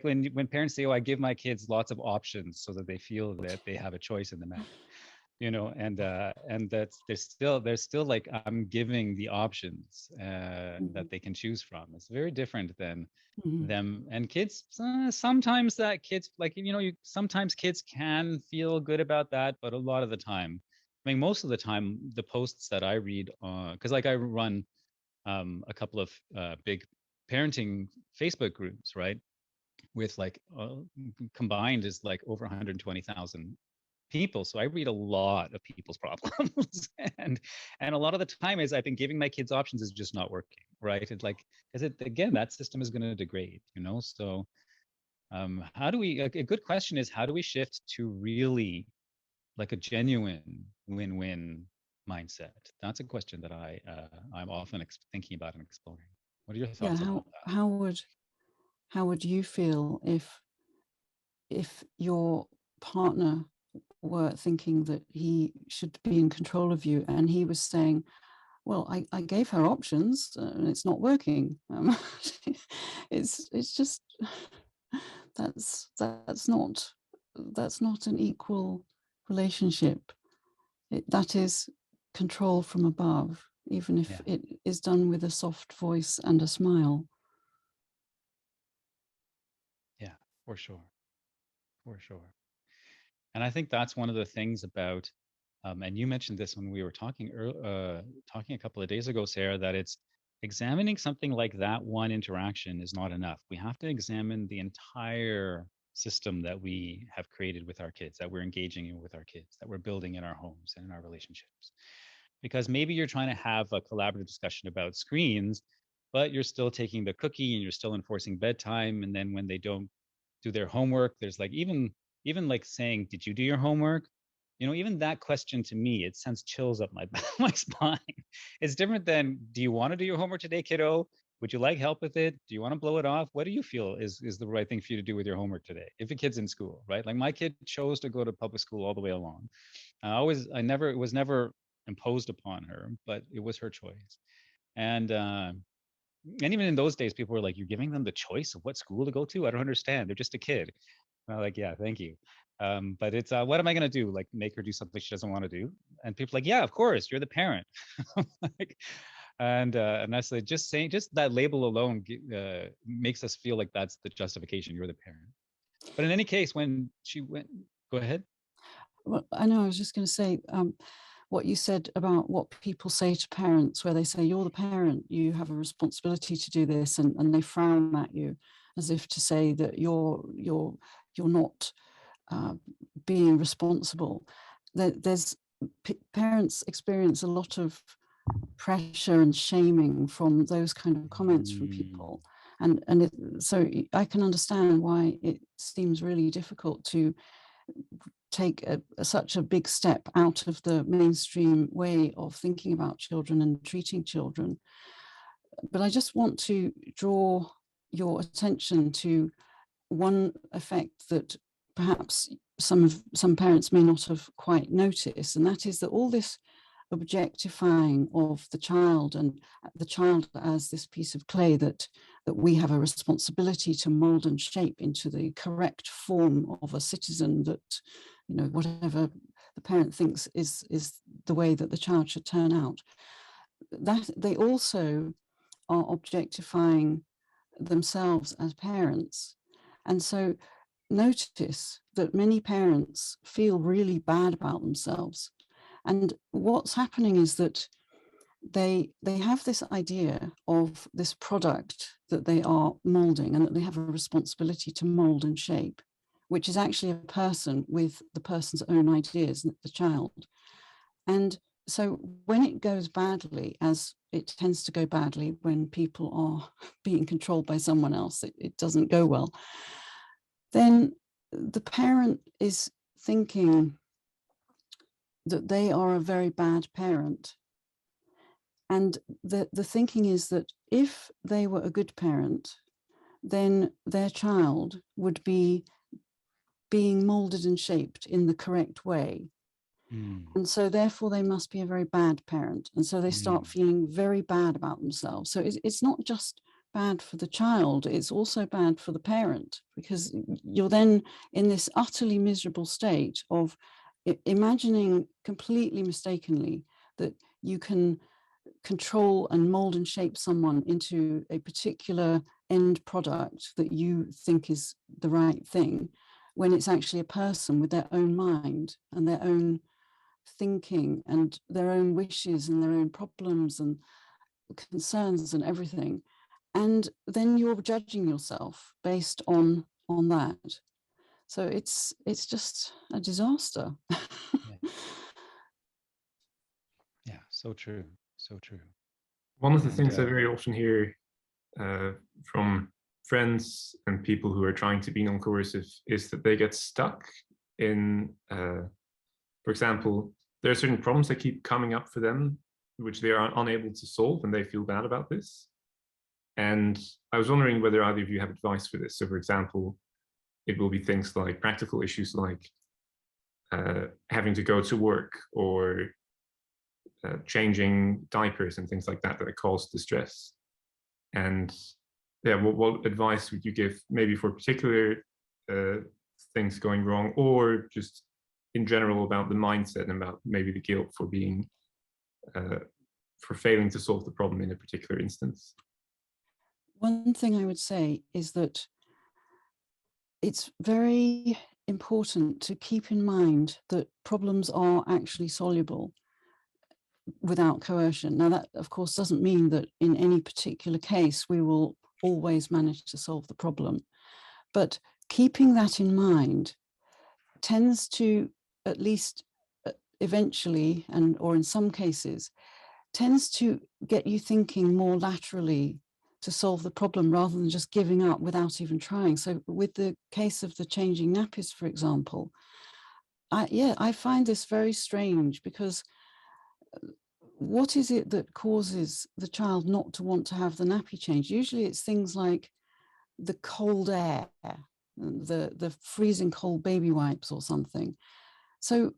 when parents say, oh, I give my kids lots of options so that they feel that they have a choice in the matter. And that's there's still like, I'm giving the options that they can choose from. It's very different than them and kids. Sometimes that kids like, sometimes kids can feel good about that, but a lot of the time, I mean, most of the time, the posts that I read, because like I run a couple of big parenting Facebook groups, right? With like combined is like over 120,000 people. So I read a lot of people's problems, and a lot of the time is I've been giving my kids options is just not working, right? It's like, because again, that system is going to degrade, So how do we? A good question is, how do we shift to really like a genuine win-win mindset? That's a question that I'm often thinking about and exploring. What are your Yeah, thoughts about that? how would you feel if your partner were thinking that he should be in control of you, and he was saying, well, I gave her options and it's not working. It's just that's not an equal relationship. That is control from above, even if Yeah. it is done with a soft voice and a smile. Yeah, for sure. For sure. And I think that's one of the things about, and you mentioned this when we were talking talking a couple of days ago, Sarah, that it's examining something like that one interaction is not enough. We have to examine the entire system that we have created with our kids, that we're engaging in with our kids, that we're building in our homes and in our relationships. Because maybe you're trying to have a collaborative discussion about screens, but you're still taking the cookie and you're still enforcing bedtime. And then when they don't do their homework, there's like even like saying, did you do your homework? You know, even that question to me, it sends chills up my my spine. It's different than, do you want to do your homework today, kiddo? Would you like help with it? Do you want to blow it off? What do you feel is the right thing for you to do with your homework today? If a kid's in school, right? Like my kid chose to go to public school all the way along. It was never imposed upon her, but it was her choice. And even in those days, people were like, "You're giving them the choice of what school to go to? I don't understand. They're just a kid." And I'm like, "Yeah, thank you." But it's what am I going to do? Like make her do something she doesn't want to do? And people are like, "Yeah, of course, you're the parent." Like, and that's like just that label alone makes us feel like that's the justification. You're the parent. But in any case, when she went, go ahead. Well, I know, I was just going to say, what you said about what people say to parents, where they say, you're the parent, you have a responsibility to do this, and they frown at you as if to say that you're not being responsible. There's parents experience a lot of pressure and shaming from those kind of comments from people, so I can understand why it seems really difficult to take such a big step out of the mainstream way of thinking about children and treating children. But I just want to draw your attention to one effect that perhaps some parents may not have quite noticed, and that is that all this objectifying of the child, and the child as this piece of clay that we have a responsibility to mold and shape into the correct form of a citizen, that, you know, whatever the parent thinks is the way that the child should turn out, that they also are objectifying themselves as parents. And so notice that many parents feel really bad about themselves. And what's happening is that they have this idea of this product that they are molding, and that they have a responsibility to mold and shape, which is actually a person with the person's own ideas, the child. And so when it goes badly, as it tends to go badly when people are being controlled by someone else, it doesn't go well, then the parent is thinking that they are a very bad parent. And the thinking is that if they were a good parent, then their child would be being molded and shaped in the correct way. And so therefore they must be a very bad parent. And so they start feeling very bad about themselves. So it's not just bad for the child, it's also bad for the parent, because you're then in this utterly miserable state of imagining completely mistakenly that you can control and mold and shape someone into a particular end product that you think is the right thing, when it's actually a person with their own mind and their own thinking and their own wishes and their own problems and concerns and everything. And then you're judging yourself based on that. So it's just a disaster. Yeah, so true, so true. One of the things I very often hear from friends and people who are trying to be non-coercive is that they get stuck in, for example, there are certain problems that keep coming up for them, which they are unable to solve, and they feel bad about this. And I was wondering whether either of you have advice for this. So, for example, it will be things like practical issues like having to go to work, or changing diapers and things like that that cause distress. And yeah, what advice would you give maybe for particular things going wrong, or just in general about the mindset and about maybe the guilt for being for failing to solve the problem in a particular instance? One thing I would say is that it's very important to keep in mind that problems are actually soluble without coercion. Now, that, of course, doesn't mean that in any particular case we will always manage to solve the problem. But keeping that in mind tends to, at least eventually, or in some cases, tends to get you thinking more laterally to solve the problem rather than just giving up without even trying. So with the case of the changing nappies, for example, I find this very strange, because what is it that causes the child not to want to have the nappy change? Usually it's things like the cold air, the freezing cold baby wipes or something. So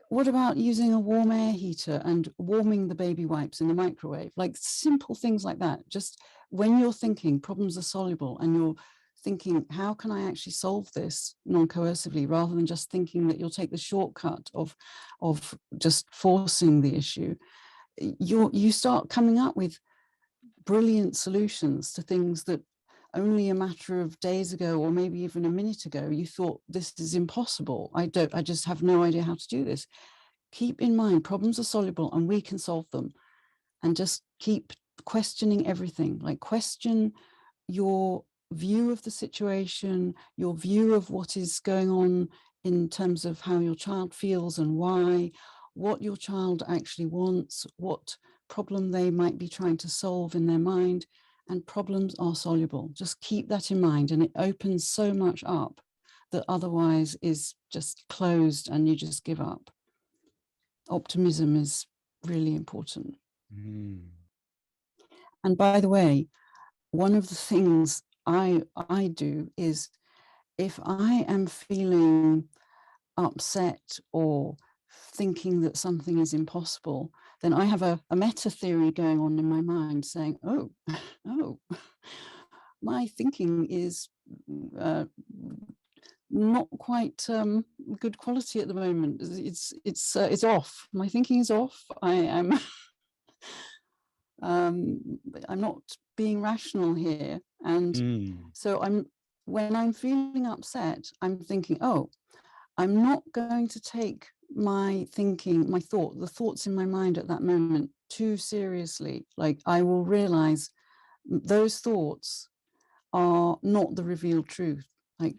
what about using a warm air heater and warming the baby wipes in the microwave? Like simple things like that. Just when you're thinking problems are soluble and you're thinking, how can I actually solve this non-coercively, rather than just thinking that you'll take the shortcut of just forcing the issue, you start coming up with brilliant solutions to things that only a matter of days ago, or maybe even a minute ago, you thought this is impossible. I just have no idea how to do this. Keep in mind, problems are soluble and we can solve them. And just keep questioning everything. Like, question your view of the situation, your view of what is going on in terms of how your child feels and why, what your child actually wants, what problem they might be trying to solve in their mind. And problems are soluble. Just keep that in mind, and it opens so much up that otherwise is just closed and you just give up. Optimism is really important. And by the way, one of the things I do is, if I am feeling upset or thinking that something is impossible, then I have a meta theory going on in my mind saying, oh, my thinking is not quite good quality at the moment. It's off. My thinking is off. I am I'm not being rational here. And so when I'm feeling upset, I'm thinking, oh, I'm not going to take my thinking, the thoughts in my mind at that moment too seriously. Like, I will realize those thoughts are not the revealed truth. Like,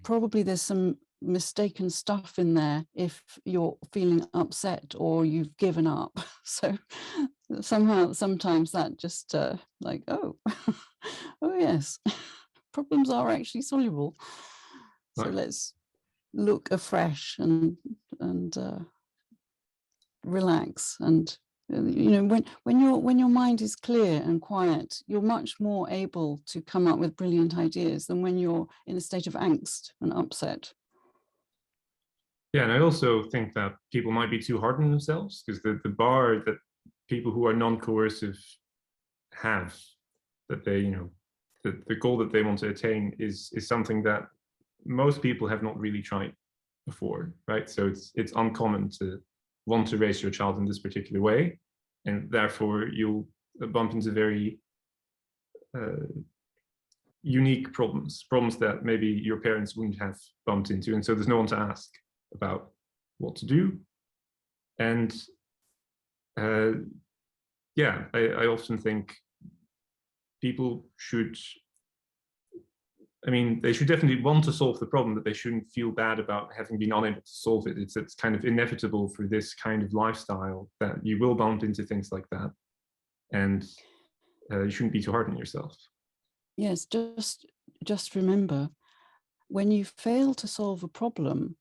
probably there's some mistaken stuff in there if you're feeling upset or you've given up. So sometimes that just like, oh, oh yes, problems are actually soluble. So let's look afresh and relax. And when your mind is clear and quiet, you're much more able to come up with brilliant ideas than when you're in a state of angst and upset. Yeah, and I also think that people might be too hard on themselves, because the bar that people who are non-coercive have, that they, the goal that they want to attain is something that most people have not really tried before, right? So it's uncommon to want to raise your child in this particular way, and therefore you'll bump into very unique problems that maybe your parents wouldn't have bumped into, and so there's no one to ask about what to do. And yeah, I often think people should, they should definitely want to solve the problem, but they shouldn't feel bad about having been unable to solve it. It's kind of inevitable for this kind of lifestyle that you will bump into things like that, and you shouldn't be too hard on yourself. Yes, just remember, when you fail to solve a problem,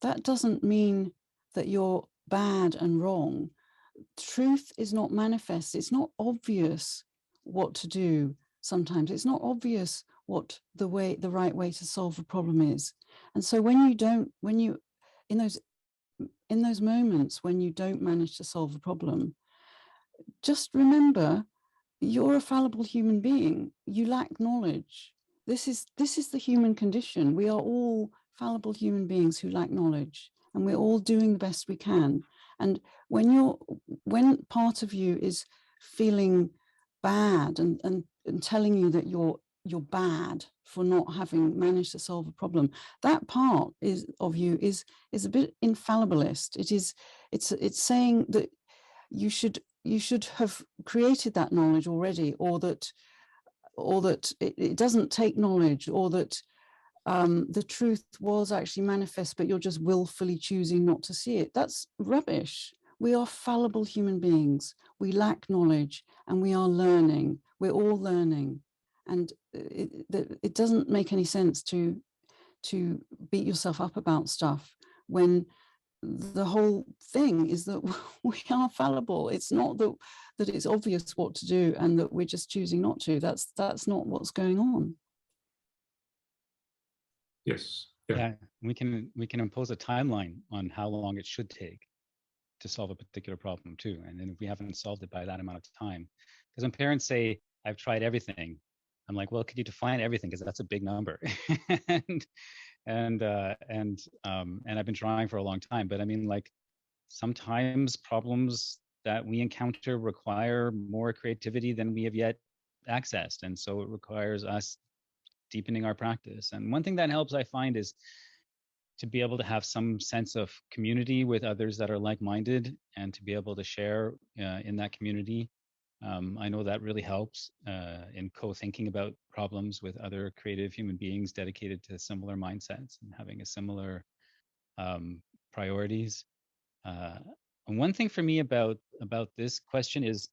that doesn't mean that you're bad and wrong. Truth is not manifest. It's not obvious what to do. Sometimes it's not obvious what the right way to solve a problem is. And so in those moments when you don't manage to solve a problem, just remember you're a fallible human being. You lack knowledge. This is the human condition. We are all fallible human beings who lack knowledge, and we're all doing the best we can. And when part of you is feeling bad and telling you that you're bad for not having managed to solve a problem, that part of you is a bit infallibilist. It's saying that you should have created that knowledge already, or that it doesn't take knowledge, or that the truth was actually manifest, but you're just willfully choosing not to see it. That's rubbish. We are fallible human beings. We lack knowledge, and we are learning. We're all learning. And it doesn't make any sense to beat yourself up about stuff when the whole thing is that we are fallible. It's not that it's obvious what to do and that we're just choosing not to. That's not what's going on. Yes. Yeah, we can impose a timeline on how long it should take to solve a particular problem too. And then if we haven't solved it by that amount of time, because when parents say, I've tried everything, I'm like, well, could you define everything? Because that's a big number. and I've been trying for a long time. But I mean, like, sometimes problems that we encounter require more creativity than we have yet accessed. And so it requires us deepening our practice. And one thing that helps, I find, is to be able to have some sense of community with others that are like-minded, and to be able to share in that community. I know that really helps in co-thinking about problems with other creative human beings dedicated to similar mindsets and having a similar priorities. And one thing for me about this question is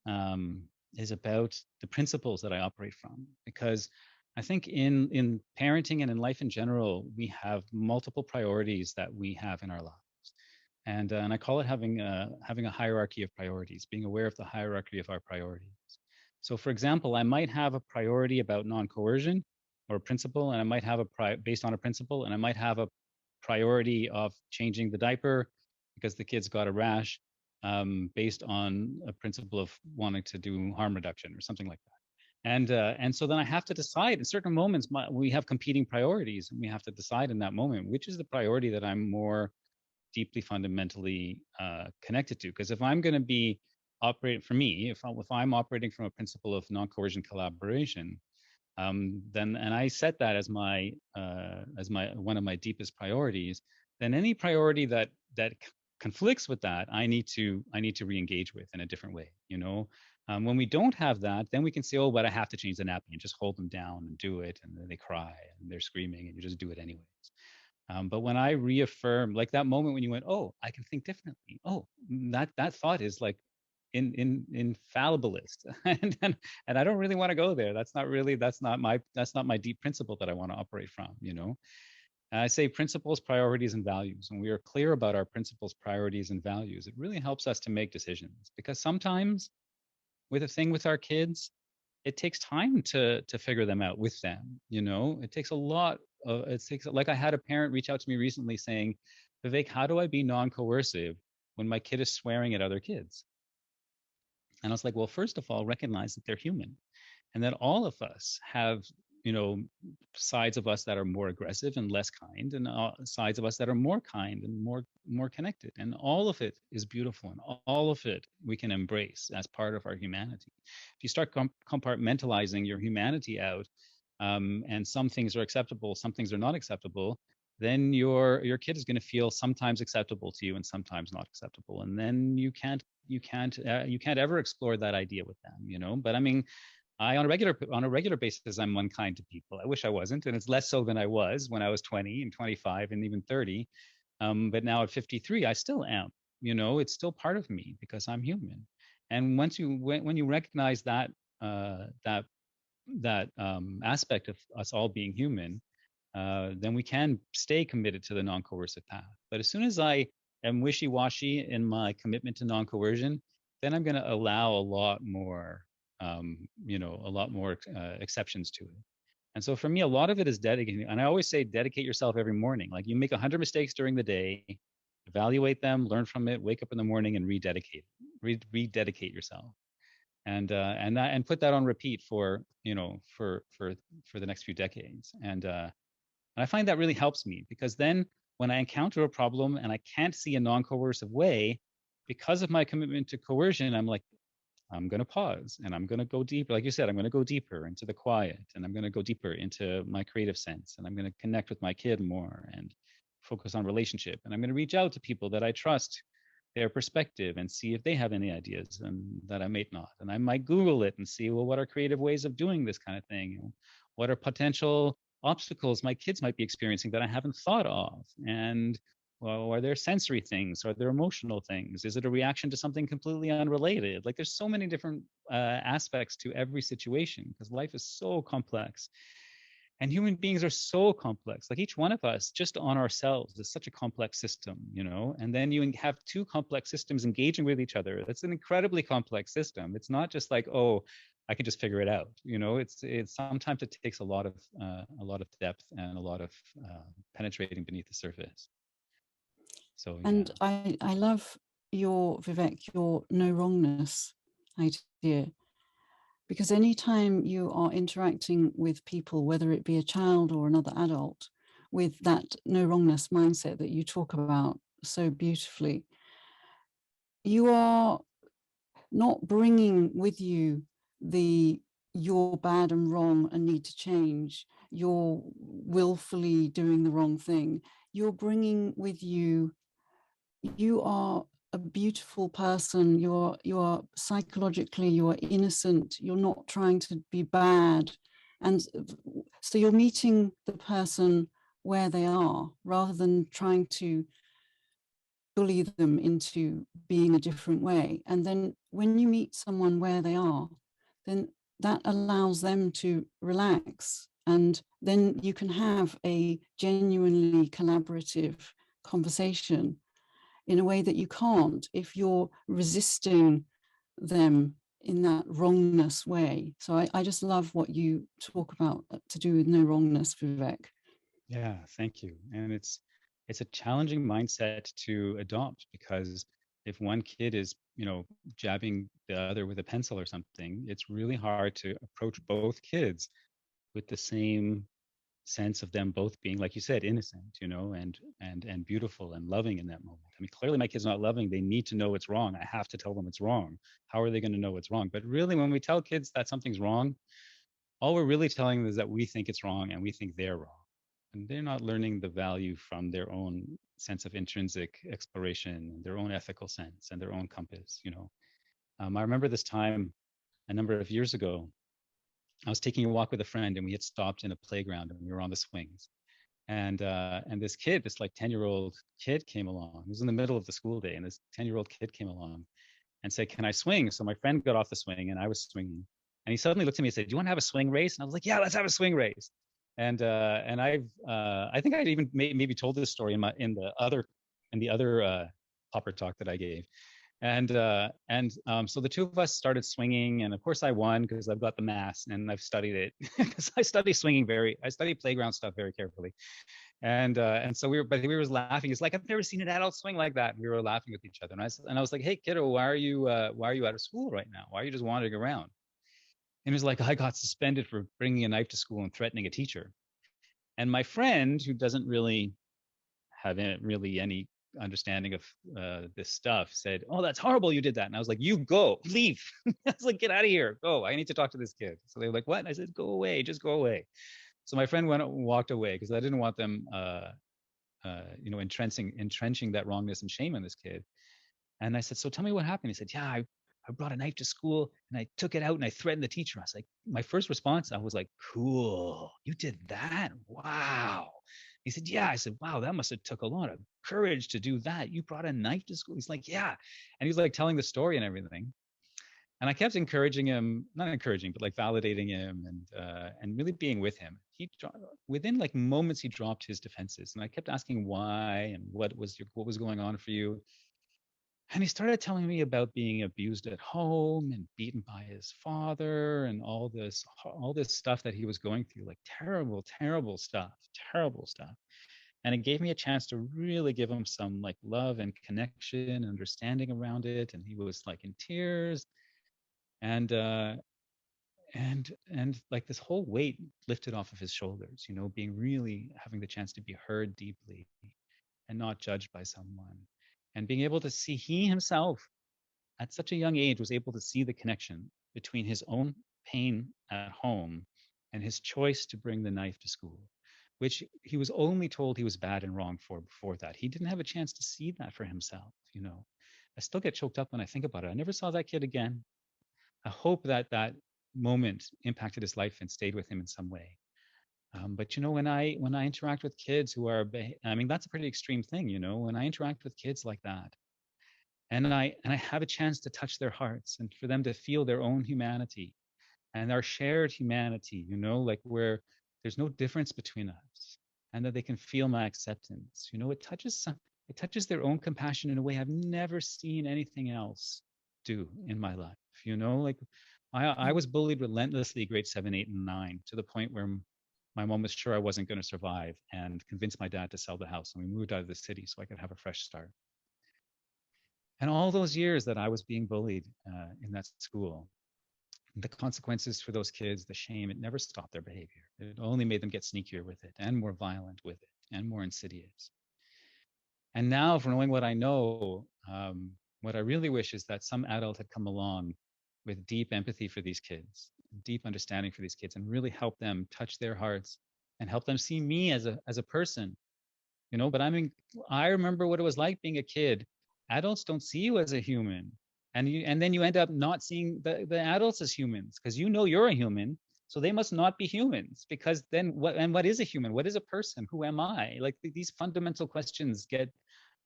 about the principles that I operate from, because I think in parenting and in life in general, we have multiple priorities that we have in our lives. And I call it having a hierarchy of priorities, being aware of the hierarchy of our priorities. So, for example, I might have a priority about non-coercion or a principle, and I might have based on a principle, and I might have a priority of changing the diaper because the kid's got a rash, based on a principle of wanting to do harm reduction or something like that. And so then I have to decide in certain moments, we have competing priorities, and we have to decide in that moment which is the priority that I'm more deeply fundamentally connected to. Because if I'm going to be operating, for me, if I'm operating from a principle of non-coercion collaboration, then, and I set that as my one of my deepest priorities, then any priority that conflicts with that, I need to re-engage with in a different way. You know, when we don't have that, then we can say, oh, but I have to change the nappy, and just hold them down and do it, and then they cry and they're screaming, and you just do it anyways. But when I reaffirm, like that moment when you went, oh, I can think differently. Oh, that thought is like infallibilist, and I don't really want to go there. That's not my deep principle that I want to operate from. You know, and I say principles, priorities, and values. When we are clear about our principles, priorities, and values, it really helps us to make decisions. Because sometimes, with a thing with our kids, it takes time to figure them out with them. You know, it takes a lot. Like, I had a parent reach out to me recently saying, Vivek, how do I be non-coercive when my kid is swearing at other kids? And I was like, well, first of all, recognize that they're human, and that all of us have, you know, sides of us that are more aggressive and less kind, and sides of us that are more kind and more connected. And all of it is beautiful, and all of it we can embrace as part of our humanity. If you start compartmentalizing your humanity out, and some things are acceptable, some things are not acceptable, then your kid is going to feel sometimes acceptable to you and sometimes not acceptable, and then you can't ever explore that idea with them, you know. But I mean, on a regular basis, I'm unkind to people. I wish I wasn't, and it's less so than I was when I was 20 and 25 and even 30. But now at 53, I still am. You know, it's still part of me because I'm human. And when you recognize that aspect of us all being human, then we can stay committed to the non-coercive path. But as soon as I am wishy-washy in my commitment to non-coercion, then I'm going to allow a lot more, exceptions to it. And so for me, a lot of it is dedicating. And I always say, dedicate yourself every morning. Like you make 100 mistakes during the day, evaluate them, learn from it, wake up in the morning and rededicate yourself. And put that on repeat for the next few decades. And I find that really helps me, because then when I encounter a problem and I can't see a non-coercive way, because of my commitment to coercion, I'm like, I'm going to pause and I'm going to go deeper. Like you said, I'm going to go deeper into the quiet, and I'm going to go deeper into my creative sense, and I'm going to connect with my kid more and focus on relationship. And I'm going to reach out to people that I trust their perspective and see if they have any ideas and that I may not. And I might Google it and see, well, what are creative ways of doing this kind of thing? What are potential obstacles my kids might be experiencing that I haven't thought of? And well, are there sensory things? Are there emotional things? Is it a reaction to something completely unrelated? Like there's so many different aspects to every situation, because life is so complex. And human beings are so complex. Like each one of us, just on ourselves, is such a complex system, And then you have two complex systems engaging with each other. That's an incredibly complex system. It's not just like, oh, I can just figure it out. It's sometimes it takes a lot of depth and a lot of penetrating beneath the surface. So, and I love Vivek, your no wrongness idea, because anytime you are interacting with people, whether it be a child or another adult, with that no wrongness mindset that you talk about so beautifully, you are not bringing with you you're bad and wrong and need to change, you're willfully doing the wrong thing. You're bringing with you are a beautiful person, you are psychologically, you are innocent, you're not trying to be bad. And so you're meeting the person where they are, rather than trying to bully them into being a different way. And then when you meet someone where they are, then that allows them to relax, and then you can have a genuinely collaborative conversation in a way that you can't if you're resisting them in that wrongness way. So I just love what you talk about to do with no wrongness, Vivek. Yeah, thank you. And it's a challenging mindset to adopt, because if one kid is, jabbing the other with a pencil or something, it's really hard to approach both kids with the same sense of them both being, like you said, innocent, and beautiful and loving in that moment. I mean, clearly my kid's not loving. They need to know it's wrong. I have to tell them it's wrong. How are they going to know it's wrong? But really, when we tell kids that something's wrong, all we're really telling them is that we think it's wrong and we think they're wrong. And they're not learning the value from their own sense of intrinsic exploration, their own ethical sense and their own compass, I remember this time a number of years ago. I was taking a walk with a friend, and we had stopped in a playground, and we were on the swings. And this kid, this like 10-year-old kid came along. It was in the middle of the school day, and this 10-year-old kid came along and said, "Can I swing?" So my friend got off the swing, and I was swinging. And he suddenly looked at me and said, "Do you want to have a swing race?" And I was like, "Yeah, let's have a swing race." And I think I'd even maybe told this story in the other popper talk that I gave. And so the two of us started swinging, and of course I won because I've got the mass and I've studied it, because I study playground stuff very carefully. And so we were laughing. It's like, I've never seen an adult swing like that. We were laughing with each other, and I was like, "Hey kiddo, why are you out of school right now? Why are you just wandering around?" And he was like, "I got suspended for bringing a knife to school and threatening a teacher." And my friend, who doesn't really have any understanding of this stuff, said, "Oh, that's horrible, you did that." And I was like, "You go, leave." I was like, "Get out of here, go, I need to talk to this kid." So they were like, "What?" And I said, "Go away, just go away." So my friend walked away, because I didn't want them entrenching that wrongness and shame on this kid. And I said, "So tell me what happened." He said, "Yeah, I brought a knife to school and I took it out and I threatened the teacher." I was like, my first response, I was like, "Cool, you did that? Wow." He said, "Yeah." I said, "Wow, that must have took a lot of courage to do that. You brought a knife to school?" He's like, "Yeah." And he was like telling the story and everything. And I kept encouraging him, not encouraging, but like validating him and really being with him. Within like moments, he dropped his defenses, and I kept asking why and what was going on for you. And he started telling me about being abused at home and beaten by his father and all this stuff that he was going through, like terrible stuff. And it gave me a chance to really give him some like love and connection, understanding around it. And he was like in tears, and like this whole weight lifted off of his shoulders, you know, having the chance to be heard deeply and not judged by someone, and being able to see he himself at such a young age was able to see the connection between his own pain at home and his choice to bring the knife to school, which he was only told he was bad and wrong for before that. He didn't have a chance to see that for himself, you know. I still get choked up when I think about it. I never saw that kid again. I hope that moment impacted his life and stayed with him in some way. But you know, when I interact with kids who are, I mean, that's a pretty extreme thing, you know. When I interact with kids like that, and I have a chance to touch their hearts and for them to feel their own humanity and our shared humanity, you know, like where there's no difference between us, and that they can feel my acceptance, you know, it touches their own compassion in a way I've never seen anything else do in my life, you know. Like I was bullied relentlessly grades 7, 8, and 9, to the point where my mom was sure I wasn't going to survive and convinced my dad to sell the house, and we moved out of the city so I could have a fresh start. And all those years that I was being bullied in that school, the consequences for those kids, the shame, it never stopped their behavior. It only made them get sneakier with it and more violent with it and more insidious. And now, for knowing what I know, what I really wish is that some adult had come along with deep empathy for these kids, deep understanding for these kids, and really help them touch their hearts and help them see me as a person, you know. But I mean, I remember what it was like being a kid. Adults don't see you as a human, and then you end up not seeing the adults as humans, because you know you're a human, so they must not be humans, because then what is a human? What is a person? Who am I? Like these fundamental questions get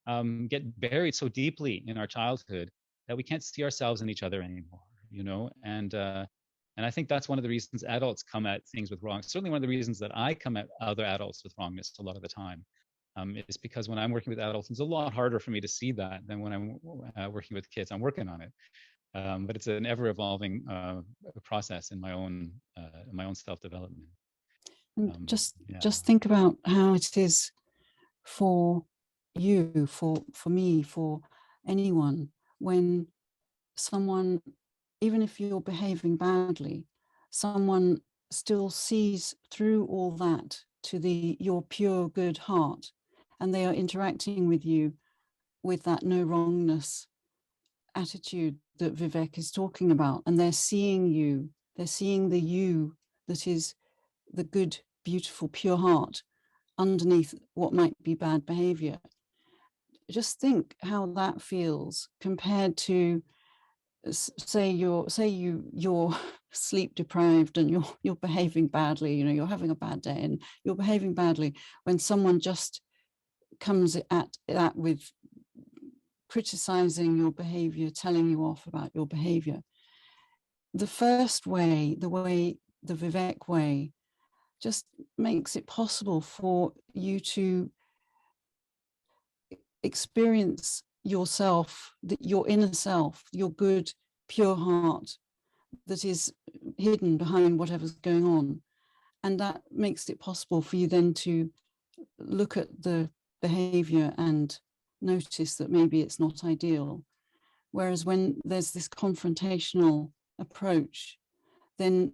buried so deeply in our childhood that we can't see ourselves in each other anymore, you know. And I think that's one of the reasons adults come at things with wrong. Certainly one of the reasons that I come at other adults with wrongness a lot of the time is because when I'm working with adults, it's a lot harder for me to see that than when I'm working with kids. I'm working on it, but it's an ever-evolving process in my own self-development. Just think about how it is for you, for me, for anyone, when someone, even if you're behaving badly, someone still sees through all that to your pure good heart, and they are interacting with you with that no wrongness attitude that Vivek is talking about, and they're seeing you, they're seeing the you that is the good, beautiful, pure heart underneath what might be bad behavior. Just think how that feels compared to, say you're sleep deprived and you're behaving badly, you know, you're having a bad day and you're behaving badly, when someone just comes at that with criticizing your behavior, telling you off about your behavior. The first way, the Vivek way, just makes it possible for you to experience yourself, your inner self, your good, pure heart that is hidden behind whatever's going on. And that makes it possible for you then to look at the behavior and notice that maybe it's not ideal. Whereas when there's this confrontational approach, then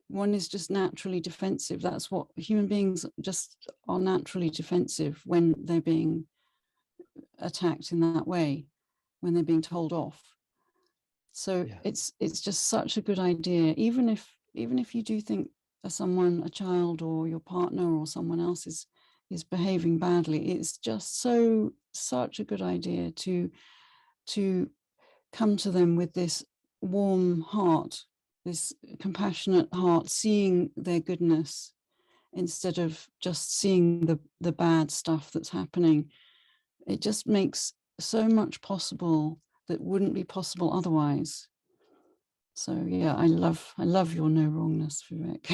one is just naturally defensive. That's what human beings just are, naturally defensive when they're being attacked in that way, when they're being told off. So yeah, it's just such a good idea, even if you do think someone, a child or your partner or someone else is behaving badly, it's just such a good idea to come to them with this warm heart, this compassionate heart, seeing their goodness instead of just seeing the bad stuff that's happening. It just makes so much possible that wouldn't be possible otherwise. So yeah, I love your no wrongness, Vivek.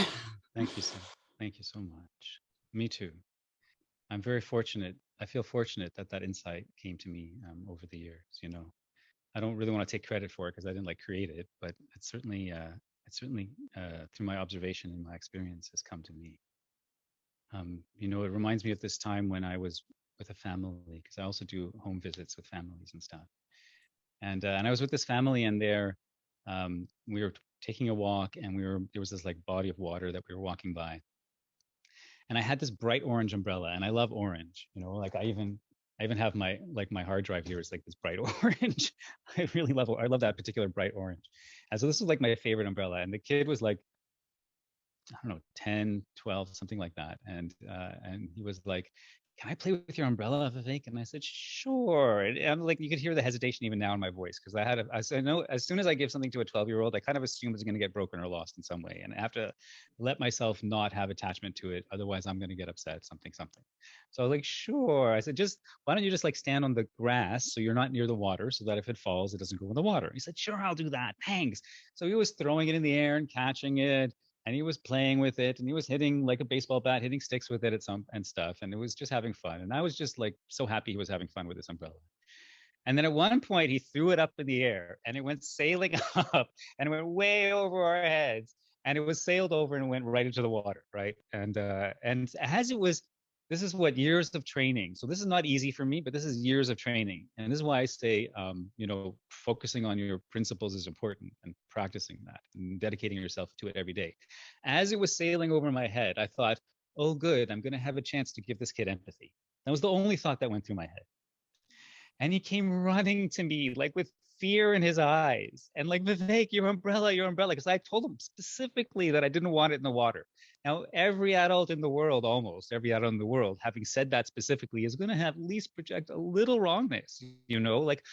Thank you, Sarah. Thank you so much. Me too. I'm very fortunate. I feel fortunate that that insight came to me over the years. You know, I don't really want to take credit for it because I didn't like create it, but it's certainly through my observation and my experience has come to me. You know, it reminds me of this time when I was with a family, because I also do home visits with families and stuff. And I was with this family, and we were taking a walk, and there was this like body of water that we were walking by, and I had this bright orange umbrella, and I love orange. You know, like I even have my hard drive here is like this bright orange. I love that particular bright orange. And so this was like my favorite umbrella, and the kid was like, I don't know, 10, 12, something like that. And he was like, "Can I play with your umbrella, Vivek?" And I said, "Sure." And I'm like, you could hear the hesitation even now in my voice, because I know as soon as I give something to a 12-year-old, I kind of assume it's going to get broken or lost in some way. And I have to let myself not have attachment to it. Otherwise, I'm going to get upset, something. So I was like, "Sure." I said, why don't you just like stand on the grass so you're not near the water, so that if it falls, it doesn't go in the water. He said, "Sure, I'll do that. Thanks." So he was throwing it in the air and catching it, and he was playing with it, and he was hitting like a baseball bat, hitting sticks with it and stuff, and it was just having fun. And I was just like so happy he was having fun with this umbrella. And then at one point he threw it up in the air, and it went sailing up, and it went way over our heads, and it was sailed over and went right into the water, right? And as it was, this is what years of training. So this is not easy for me, but this is years of training. And this is why I say, you know, focusing on your principles is important, and practicing that and dedicating yourself to it every day. As it was sailing over my head, I thought, oh, good, I'm going to have a chance to give this kid empathy. That was the only thought that went through my head. And he came running to me, like with fear in his eyes, and like, "Vivek, your umbrella," because I told him specifically that I didn't want it in the water. Now, every adult in the world, almost every adult in the world, having said that specifically, is going to have at least project a little wrongness, you know, like,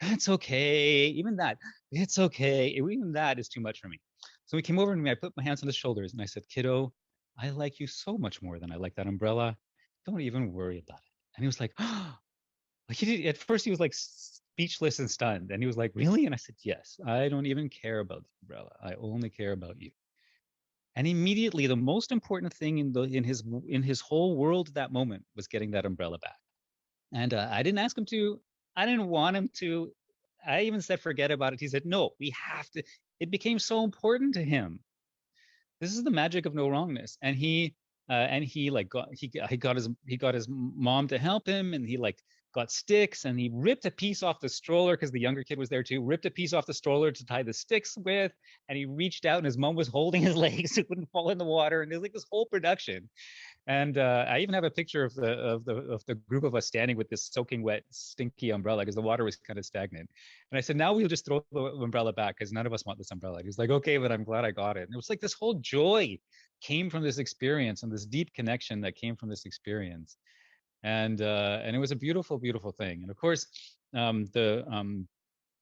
"That's okay," even that, "It's okay," even that is too much for me. So he came over to me, I put my hands on his shoulders, and I said, "Kiddo, I like you so much more than I like that umbrella. Don't even worry about it." And he was like, "Oh." Like, he did, at first he was like speechless and stunned, and he was like, "Really?" And I said, "Yes, I don't even care about the umbrella. I only care about you." And immediately, the most important thing in his whole world at that moment was getting that umbrella back. And I didn't ask him to. I didn't want him to. I even said, "Forget about it." He said, "No, we have to." It became so important to him. This is the magic of no wrongness. And he like he got his mom to help him, and he like got sticks, and he ripped a piece off the stroller, because the younger kid was there too, ripped a piece off the stroller to tie the sticks with, and he reached out, and his mom was holding his legs so it wouldn't fall in the water, and there's like this whole production. And I even have a picture of the group of us standing with this soaking wet, stinky umbrella, because the water was kind of stagnant. And I said, "Now we'll just throw the umbrella back, because none of us want this umbrella." And he was like, "Okay, but I'm glad I got it." And it was like this whole joy came from this experience, and this deep connection that came from this experience. And it was a beautiful, beautiful thing. And of course, the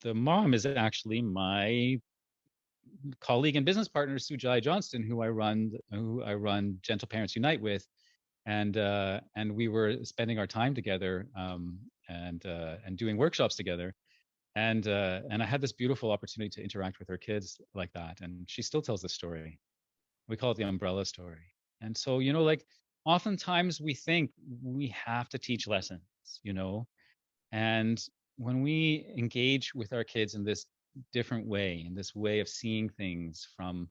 mom is actually my colleague and business partner, Sujai Johnston, who I run Gentle Parents Unite with. And we were spending our time together, and doing workshops together, and I had this beautiful opportunity to interact with her kids like that. And she still tells the story. We call it the umbrella story. And so, you know, like, oftentimes we think we have to teach lessons, you know, and when we engage with our kids in this different way, in this way of seeing things from,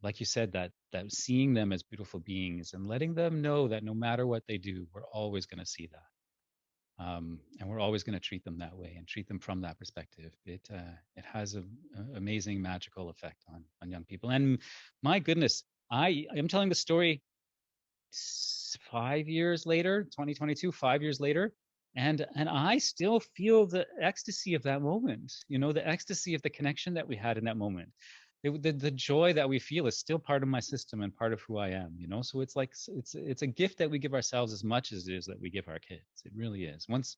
like you said, that seeing them as beautiful beings, and letting them know that no matter what they do, we're always going to see that, and we're always going to treat them that way and treat them from that perspective. It has an amazing magical effect on young people. And my goodness, I am telling the story 5 years later, 2022, 5 years later, and I still feel the ecstasy of that moment. You know, the ecstasy of the connection that we had in that moment. The joy that we feel is still part of my system and part of who I am, you know. So it's like it's a gift that we give ourselves as much as it is that we give our kids. It really is. Once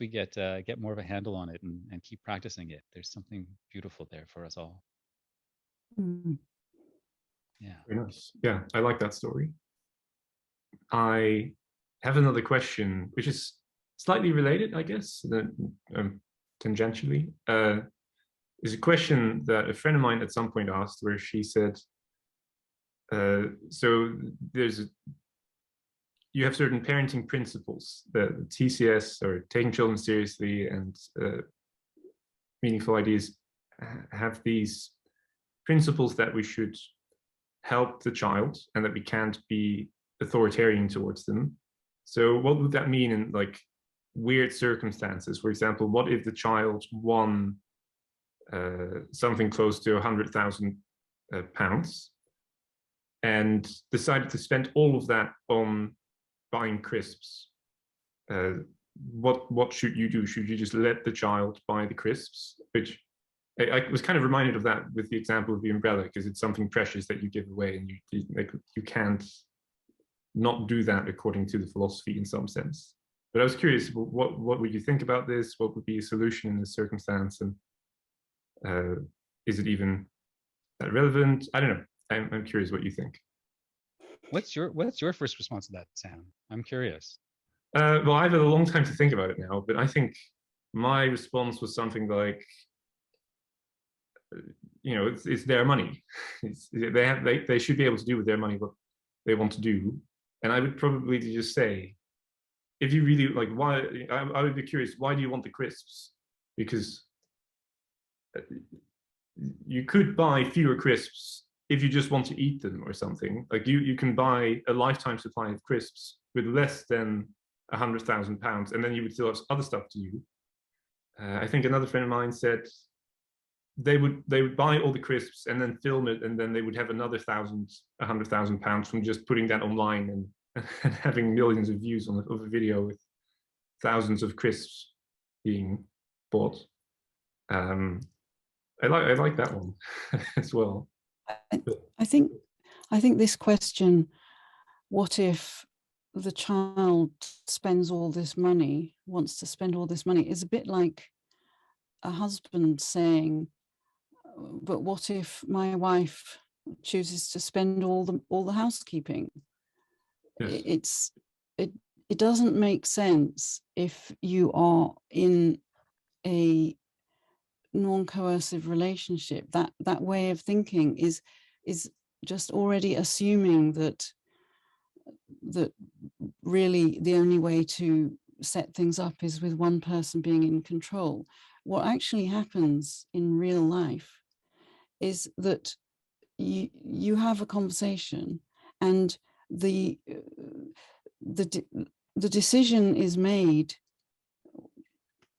we get more of a handle on it, and keep practicing it, there's something beautiful there for us all. Yeah. Very nice. Yeah, I like that story. I have another question, which is slightly related, I guess, tangentially. is a question that a friend of mine at some point asked, where she said, so you have certain parenting principles, the TCS, or taking children seriously, and meaningful ideas have these principles that we should help the child and that we can't be authoritarian towards them. So what would that mean in like weird circumstances? For example, what if the child won something close to £100,000 and decided to spend all of that on buying crisps? What should you do? Should you just let the child buy the crisps? Which I was kind of reminded of that with the example of the umbrella, because it's something precious that you give away, and you can't not do that according to the philosophy in some sense. But I was curious, what would you think about this? What would be a solution in this circumstance? And is it even that relevant? I don't know. I'm curious what you think. What's your first response to that, Sam? I'm curious. Well, I've had a long time to think about it now, but I think my response was something like, it's their money. They should be able to do with their money what they want to do. And I would probably just say, if you really like, why? I would be curious, why do you want the crisps? Because you could buy fewer crisps if you just want to eat them or something. Like you can buy a lifetime supply of crisps with less than £100,000, and then you would still have other stuff to do. I think another friend of mine said they would buy all the crisps and then film it, and then they would have another £100,000 from just putting that online and having millions of views of a video with thousands of crisps being bought. I like that one as well. I think this question, what if the child spends all this money, wants to spend all this money, is a bit like a husband saying, but what if my wife chooses to spend all the housekeeping? Yes. It doesn't make sense if you are in a non-coercive relationship. That way of thinking is just already assuming that really the only way to set things up is with one person being in control. What actually happens in real life is that you have a conversation, and the decision is made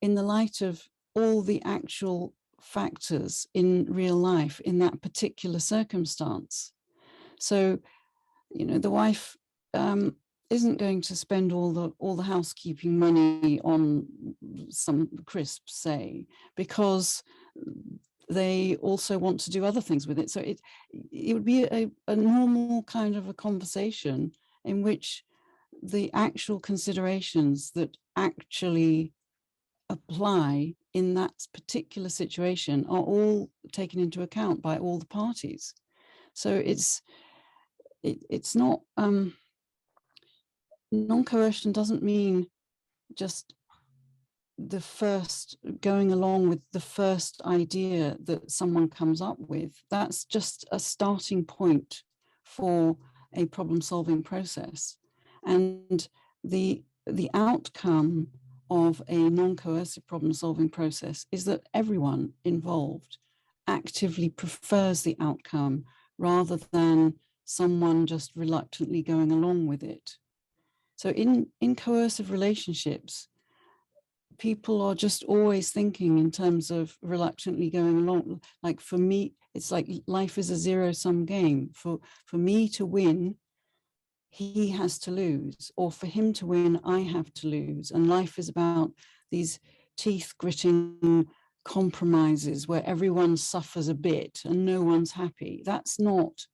in the light of all the actual factors in real life in that particular circumstance. So, the wife isn't going to spend all the housekeeping money on some crisps, say, because they also want to do other things with it. So it would be a normal kind of a conversation in which the actual considerations that actually apply in that particular situation are all taken into account by all the parties. So it's not non-coercion doesn't mean just the first going along with the first idea that someone comes up with. That's just a starting point for a problem-solving process, and the outcome of a non-coercive problem-solving process is that everyone involved actively prefers the outcome rather than someone just reluctantly going along with it. So in coercive relationships, people are just always thinking in terms of reluctantly going along. Like for me, it's like life is a zero-sum game. For me to win, he has to lose, or for him to win, I have to lose. And life is about these teeth-gritting compromises where everyone suffers a bit and no one's happy. That's not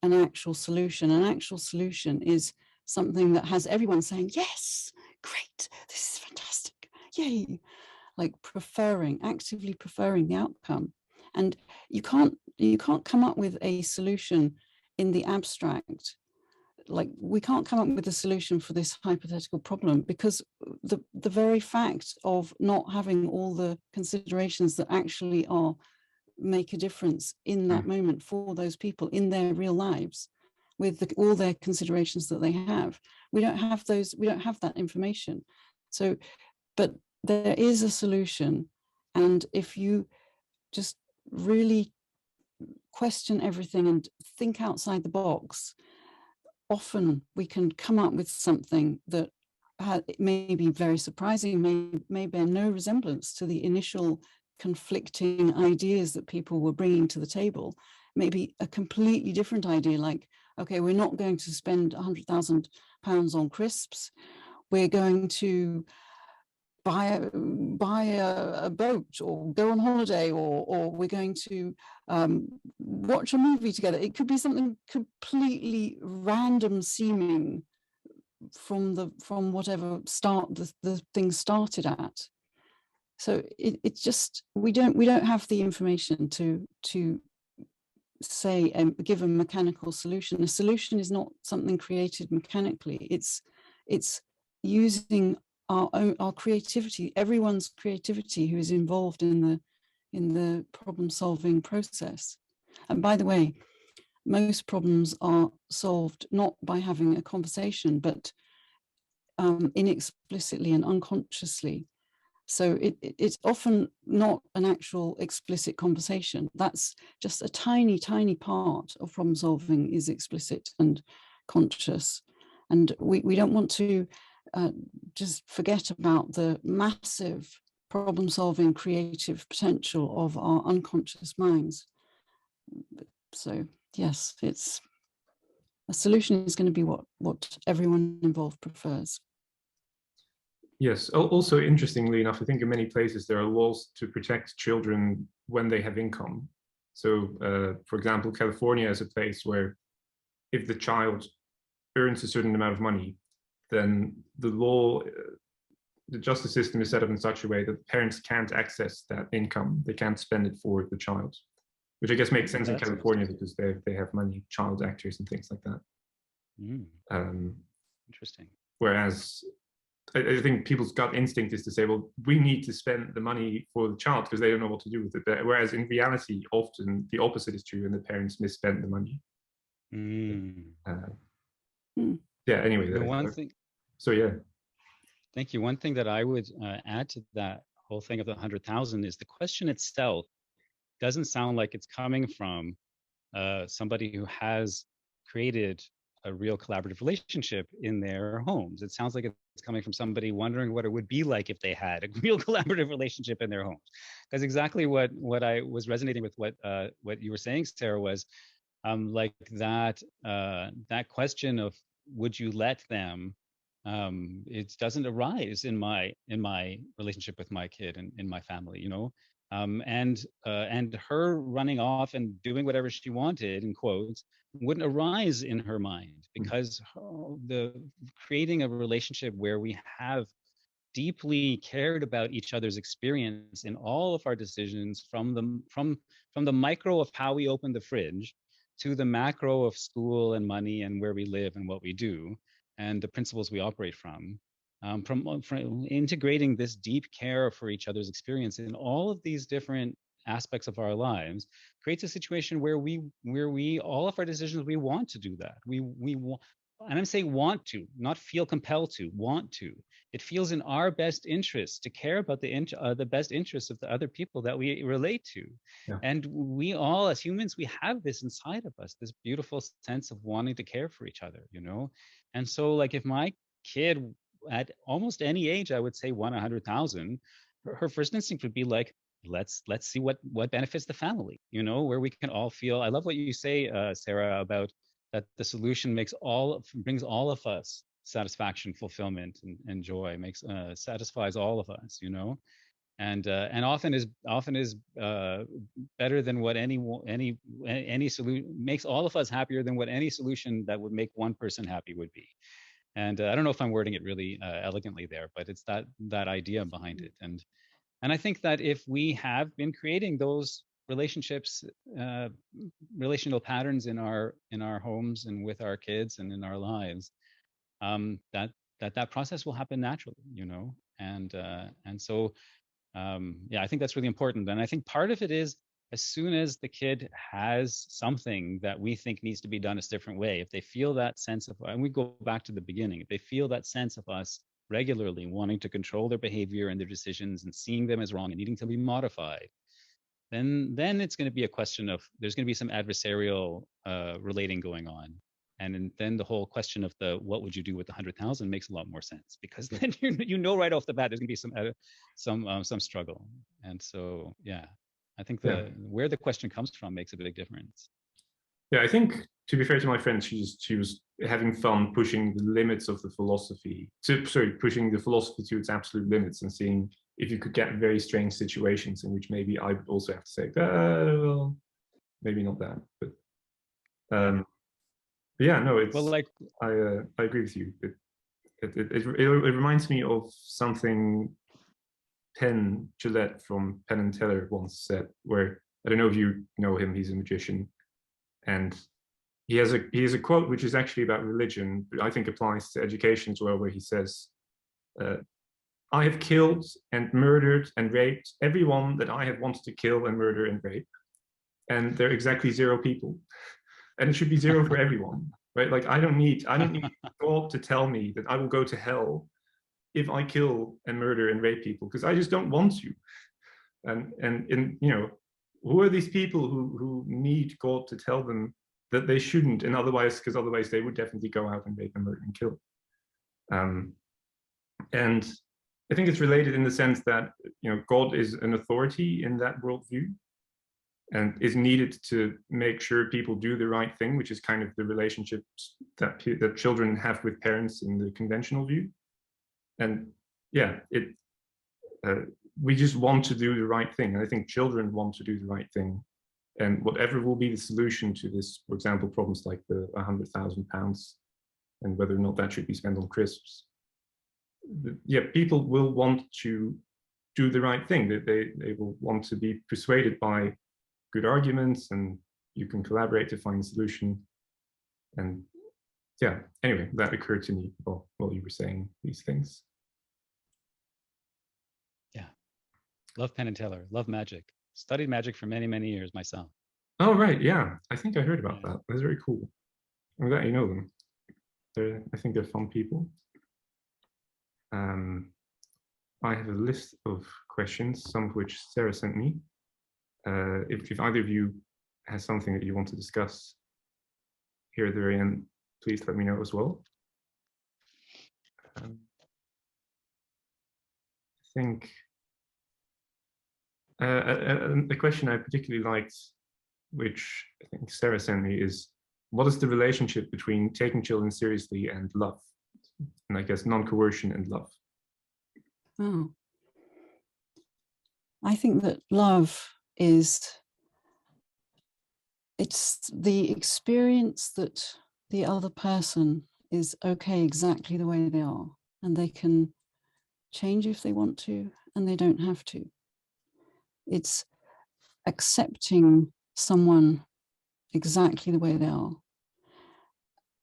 an actual solution. An actual solution is something that has everyone saying, yes, great, this is fantastic, yay, like actively preferring the outcome. And you can't come up with a solution in the abstract. Like we can't come up with a solution for this hypothetical problem because the very fact of not having all the considerations that actually are make a difference in that moment for those people in their real lives with all their considerations that they have. We don't have that information. So, but there is a solution. And if you just really question everything and think outside the box, often we can come up with something that may be very surprising, may bear no resemblance to the initial conflicting ideas that people were bringing to the table. Maybe a completely different idea, like, okay, we're not going to spend £100,000 on crisps. We're going to buy a boat or go on holiday, or we're going to watch a movie together. It could be something completely random seeming from whatever the thing started at. So it's just we don't have the information to say and give a mechanical solution. A solution is not something created mechanically. It's using our creativity, everyone's creativity who is involved in the problem solving process. And by the way, most problems are solved not by having a conversation, but inexplicitly and unconsciously. So it's often not an actual explicit conversation. That's just a tiny, tiny part of problem solving is explicit and conscious. And we don't want to just forget about the massive problem solving creative potential of our unconscious minds. So yes, it's a solution is going to be what everyone involved prefers. Yes. Also, interestingly enough, I think in many places there are laws to protect children when they have income. So, for example, California is a place where if the child earns a certain amount of money, then the law, the justice system is set up in such a way that parents can't access that income. They can't spend it for the child, which I guess makes sense in California because they have money, child actors and things like that. Interesting. Whereas I think people's gut instinct is to say, well, we need to spend the money for the child because they don't know what to do with it. Whereas in reality, often the opposite is true and the parents misspend the money. Yeah, anyway. One thing. So, yeah. Thank you. One thing that I would add to that whole thing of the 100,000 is the question itself doesn't sound like it's coming from somebody who has created a real collaborative relationship in their homes. It sounds like it's coming from somebody wondering what it would be like if they had a real collaborative relationship in their homes. That's exactly what I was resonating with what you were saying, Sarah, was like that question of would you let them? It doesn't arise in my relationship with my kid and in my family, you know. And her running off and doing whatever she wanted, in quotes, wouldn't arise in her mind because the creating a relationship where we have deeply cared about each other's experience in all of our decisions, from the micro of how we open the fridge to the macro of school and money and where we live and what we do and the principles we operate from integrating this deep care for each other's experience in all of these different aspects of our lives creates a situation where we all of our decisions, we want to do that. We want, and I'm saying want to, not feel compelled to, want to. It feels in our best interest to care about the best interests of the other people that we relate to. Yeah. And we all, as humans, we have this inside of us, this beautiful sense of wanting to care for each other, you know? And so like if my kid at almost any age, I would say 100,000, her first instinct would be like, let's see what benefits the family, you know, where we can all feel. I love what you say, Sarah, about that the solution brings all of us satisfaction, fulfillment, and joy, satisfies all of us, you know, and often is better than what any solution makes all of us happier than what any solution that would make one person happy would be. And I don't know if I'm wording it really elegantly there, but it's that idea behind it. And I think that if we have been creating those relationships, relational patterns in our homes and with our kids and in our lives, that process will happen naturally, you know. And so yeah, I think that's really important. And I think part of it is as soon as the kid has something that we think needs to be done a different way, if they feel that sense of, and we go back to the beginning, if they feel that sense of us regularly wanting to control their behavior and their decisions and seeing them as wrong and needing to be modified, then it's going to be a question of, there's going to be some adversarial relating going on. And then the whole question of the what would you do with the 100,000 makes a lot more sense, because then you know right off the bat there's going to be some struggle. And so yeah, I think where the question comes from makes a big difference. Yeah, I think, to be fair to my friend, she was having fun pushing the limits of the philosophy. Pushing the philosophy to its absolute limits and seeing if you could get very strange situations in which maybe I would also have to say, well, maybe not that, but yeah, no, it's, well, like, I agree with you. It reminds me of something Penn Jillette from Penn and Teller once said, where, I don't know if you know him, he's a magician, and he has a quote which is actually about religion, but I think applies to education as well, where he says, I have killed and murdered and raped everyone that I have wanted to kill and murder and rape, and they're exactly 0 people. And it should be 0 for everyone, right? Like, I don't need God to tell me that I will go to hell if I kill and murder and rape people, because I just don't want to. And you know, who are these people who need God to tell them that they shouldn't, and because otherwise they would definitely go out and rape and murder and kill. And I think it's related in the sense that, you know, God is an authority in that worldview, and is needed to make sure people do the right thing, which is kind of the relationships that children have with parents in the conventional view. And yeah, we just want to do the right thing. And I think children want to do the right thing. And whatever will be the solution to this, for example, problems like the £100,000 and whether or not that should be spent on crisps, yeah, people will want to do the right thing. They will want to be persuaded by good arguments, and you can collaborate to find a solution. And yeah, anyway, that occurred to me while you were saying these things. Yeah, love Penn and Teller, love magic. Studied magic for many, many years myself. Oh, right, yeah. I think I heard about that. That's very cool. I'm glad you know them. I think they're fun people. I have a list of questions, some of which Sarah sent me. If either of you has something that you want to discuss here at the very end, please let me know as well. I think the question I particularly liked, which I think Sarah sent me, is what is the relationship between taking children seriously and love? And I guess non-coercion and love. Oh, I think that love it's the experience that the other person is okay exactly the way they are, and they can change if they want to, and they don't have to. It's accepting someone exactly the way they are.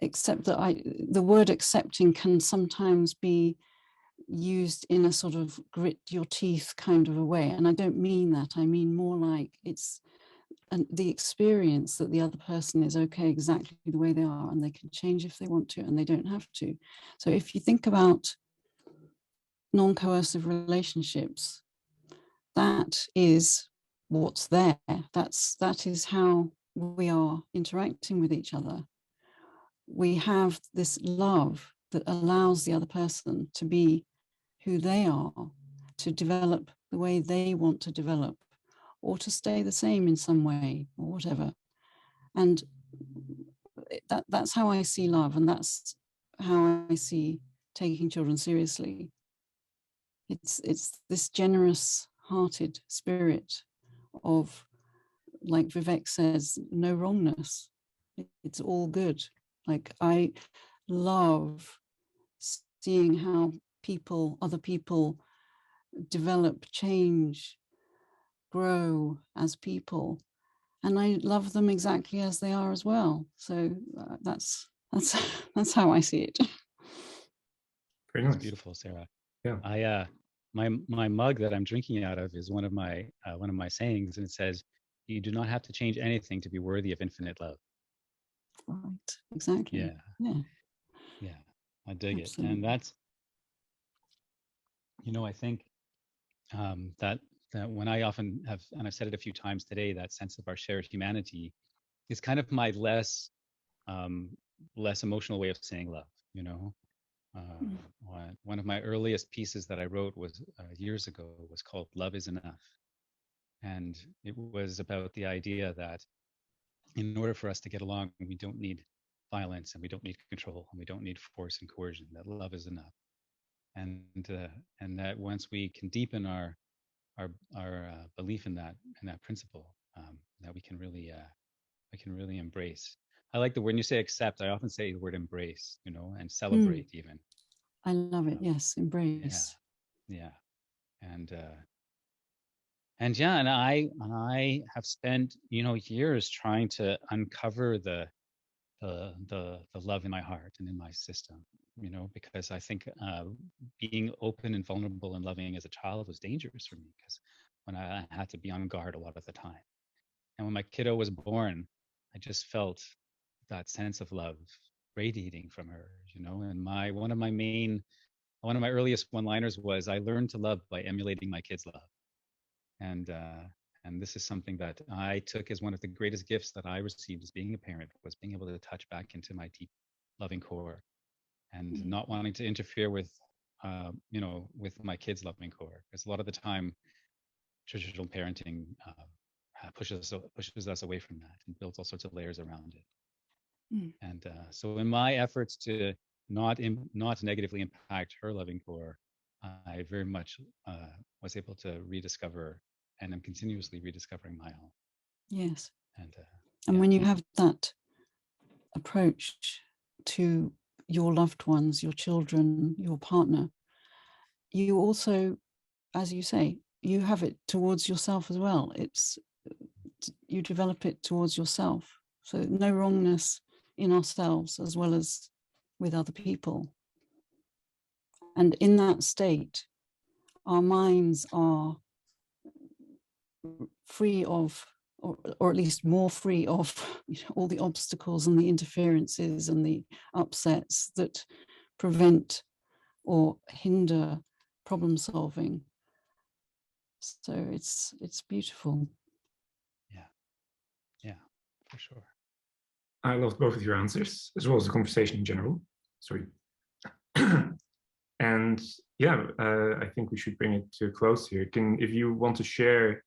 Except that the word accepting can sometimes be used in a sort of grit your teeth kind of a way. And I don't mean that. I mean more like it's the experience that the other person is okay exactly the way they are, and they can change if they want to, and they don't have to. So if you think about non-coercive relationships, that is what's there. That is how we are interacting with each other. We have this love that allows the other person to be who they are, to develop the way they want to develop, or to stay the same in some way, or whatever. And that's how I see love, and that's how I see taking children seriously. It's this generous-hearted spirit of, like Vivek says, no wrongness. It's all good. Like, I love seeing how other people develop, change, grow as people, and I love them exactly as they are as well. So that's how I see it. Very nice. That's beautiful, Sarah. Yeah. My mug that I'm drinking out of is one of my sayings, and it says, You do not have to change anything to be worthy of infinite love. Right, exactly. Yeah. Yeah, I dig absolutely. it. And that's, I think that when I often have, and I've said it a few times today, that sense of our shared humanity is kind of my less emotional way of saying love. Mm. One of my earliest pieces that I wrote was years ago was called "Love Is Enough," and it was about the idea that in order for us to get along, we don't need violence and we don't need control and we don't need force and coercion. That love is enough, and that once we can deepen our belief in that principle, that we can really embrace. I like the when you say accept. I often say the word embrace, and celebrate even. I love it. Yes, Yeah, embrace. yeah, and yeah, and I have spent years trying to uncover the love in my heart and in my system, because I think being open and vulnerable and loving as a child was dangerous for me because when I had to be on guard a lot of the time. And when my kiddo was born, I just felt that sense of love radiating from her, and one of my earliest one-liners was, I learned to love by emulating my kids' love. And this is something that I took as one of the greatest gifts that I received as being a parent, was being able to touch back into my deep loving core and not wanting to interfere with with my kids' loving core, because a lot of the time traditional parenting pushes us away from that and builds all sorts of layers around it. And so in my efforts to not negatively impact her loving core, I very much was able to rediscover, and I'm continuously rediscovering my own. Yes. And when you have that approach to your loved ones, your children, your partner, you also, as you say, you have it towards yourself as well. You develop it towards yourself. So no wrongness in ourselves as well as with other people. And in that state, our minds are free of, or at least more free of, all the obstacles and the interferences and the upsets that prevent or hinder problem solving. So it's beautiful. Yeah, for sure. I loved both of your answers, as well as the conversation in general. Sorry. And yeah, I think we should bring it to a close here. If you want to share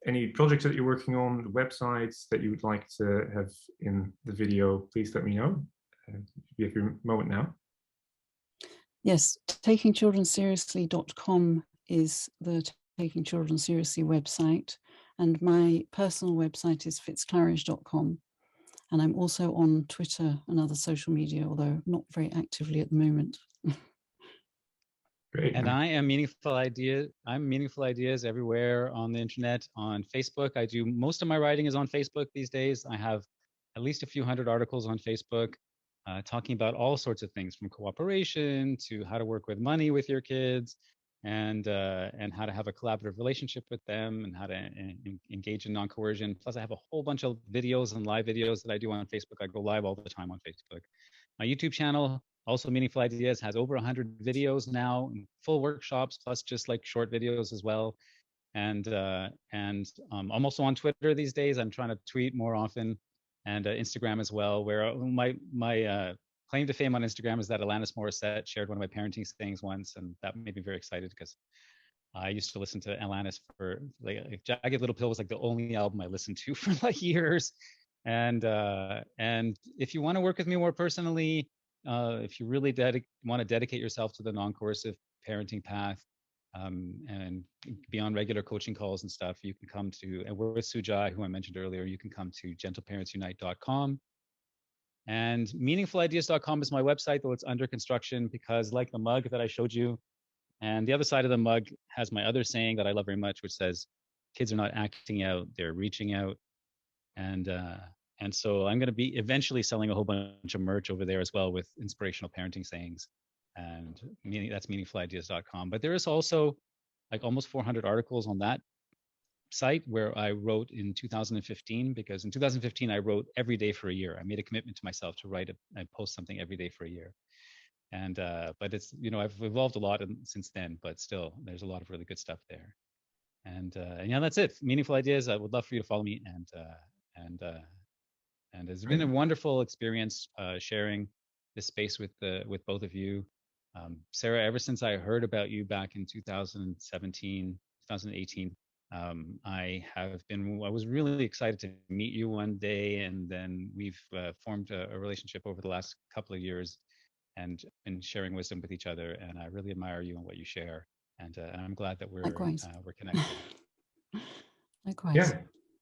any projects that you're working on, websites that you would like to have in the video, please let me know. You have your moment now. Yes, takingchildrenseriously.com is the Taking Children Seriously website, and my personal website is fitzclarridge.com. And I'm also on Twitter and other social media, although not very actively at the moment. Great. And I am Meaningful Ideas. I'm Meaningful Ideas everywhere on the internet. On Facebook, I do most of my writing is on Facebook these days. I have at least a few hundred articles on Facebook talking about all sorts of things, from cooperation to how to work with money with your kids, and how to have a collaborative relationship with them, and how to engage in non-coercion. Plus, I have a whole bunch of videos and live videos that I do on Facebook. I go live all the time on Facebook. My YouTube channel, also Meaningful Ideas, has over 100 videos now, and full workshops, plus just like short videos as well. And I'm also on Twitter these days. I'm trying to tweet more often, and Instagram as well, where my claim to fame on Instagram is that Alanis Morissette shared one of my parenting sayings once, and that made me very excited because I used to listen to Alanis for like Jagged Little Pill was like the only album I listened to for like years. And if you want to work with me more personally, if you really want to dedicate yourself to the non-coercive parenting path, and beyond regular coaching calls and stuff, you can come to, and we're with Sujai, who I mentioned earlier, you can come to gentleparentsunite.com. And meaningfulideas.com is my website, though it's under construction, because like the mug that I showed you, and the other side of the mug has my other saying that I love very much, which says, kids are not acting out, they're reaching out. And so I'm going to be eventually selling a whole bunch of merch over there as well with inspirational parenting sayings. And that's meaningfulideas.com. But there is also like almost 400 articles on that site where I wrote in 2015, because in 2015 I wrote every day for a year. I made a commitment to myself to write and post something every day for a year. And but it's, you know, I've evolved a lot since then, but still there's a lot of really good stuff there. And yeah, that's it. Meaningful Ideas. I would love for you to follow me, and it's been a wonderful experience sharing this space with both of you. Sarah, ever since I heard about you back in 2017, 2018, I was really excited to meet you one day, and then we've formed a relationship over the last couple of years and been sharing wisdom with each other. And I really admire you and what you share. And I'm glad that we're connected. Likewise.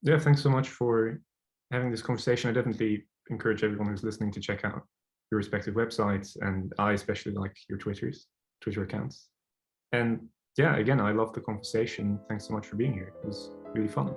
Yeah, thanks so much for having this conversation. I definitely encourage everyone who's listening to check out your respective websites, and I especially like your Twitter accounts. And yeah, again, I love the conversation. Thanks so much for being here. It was really fun.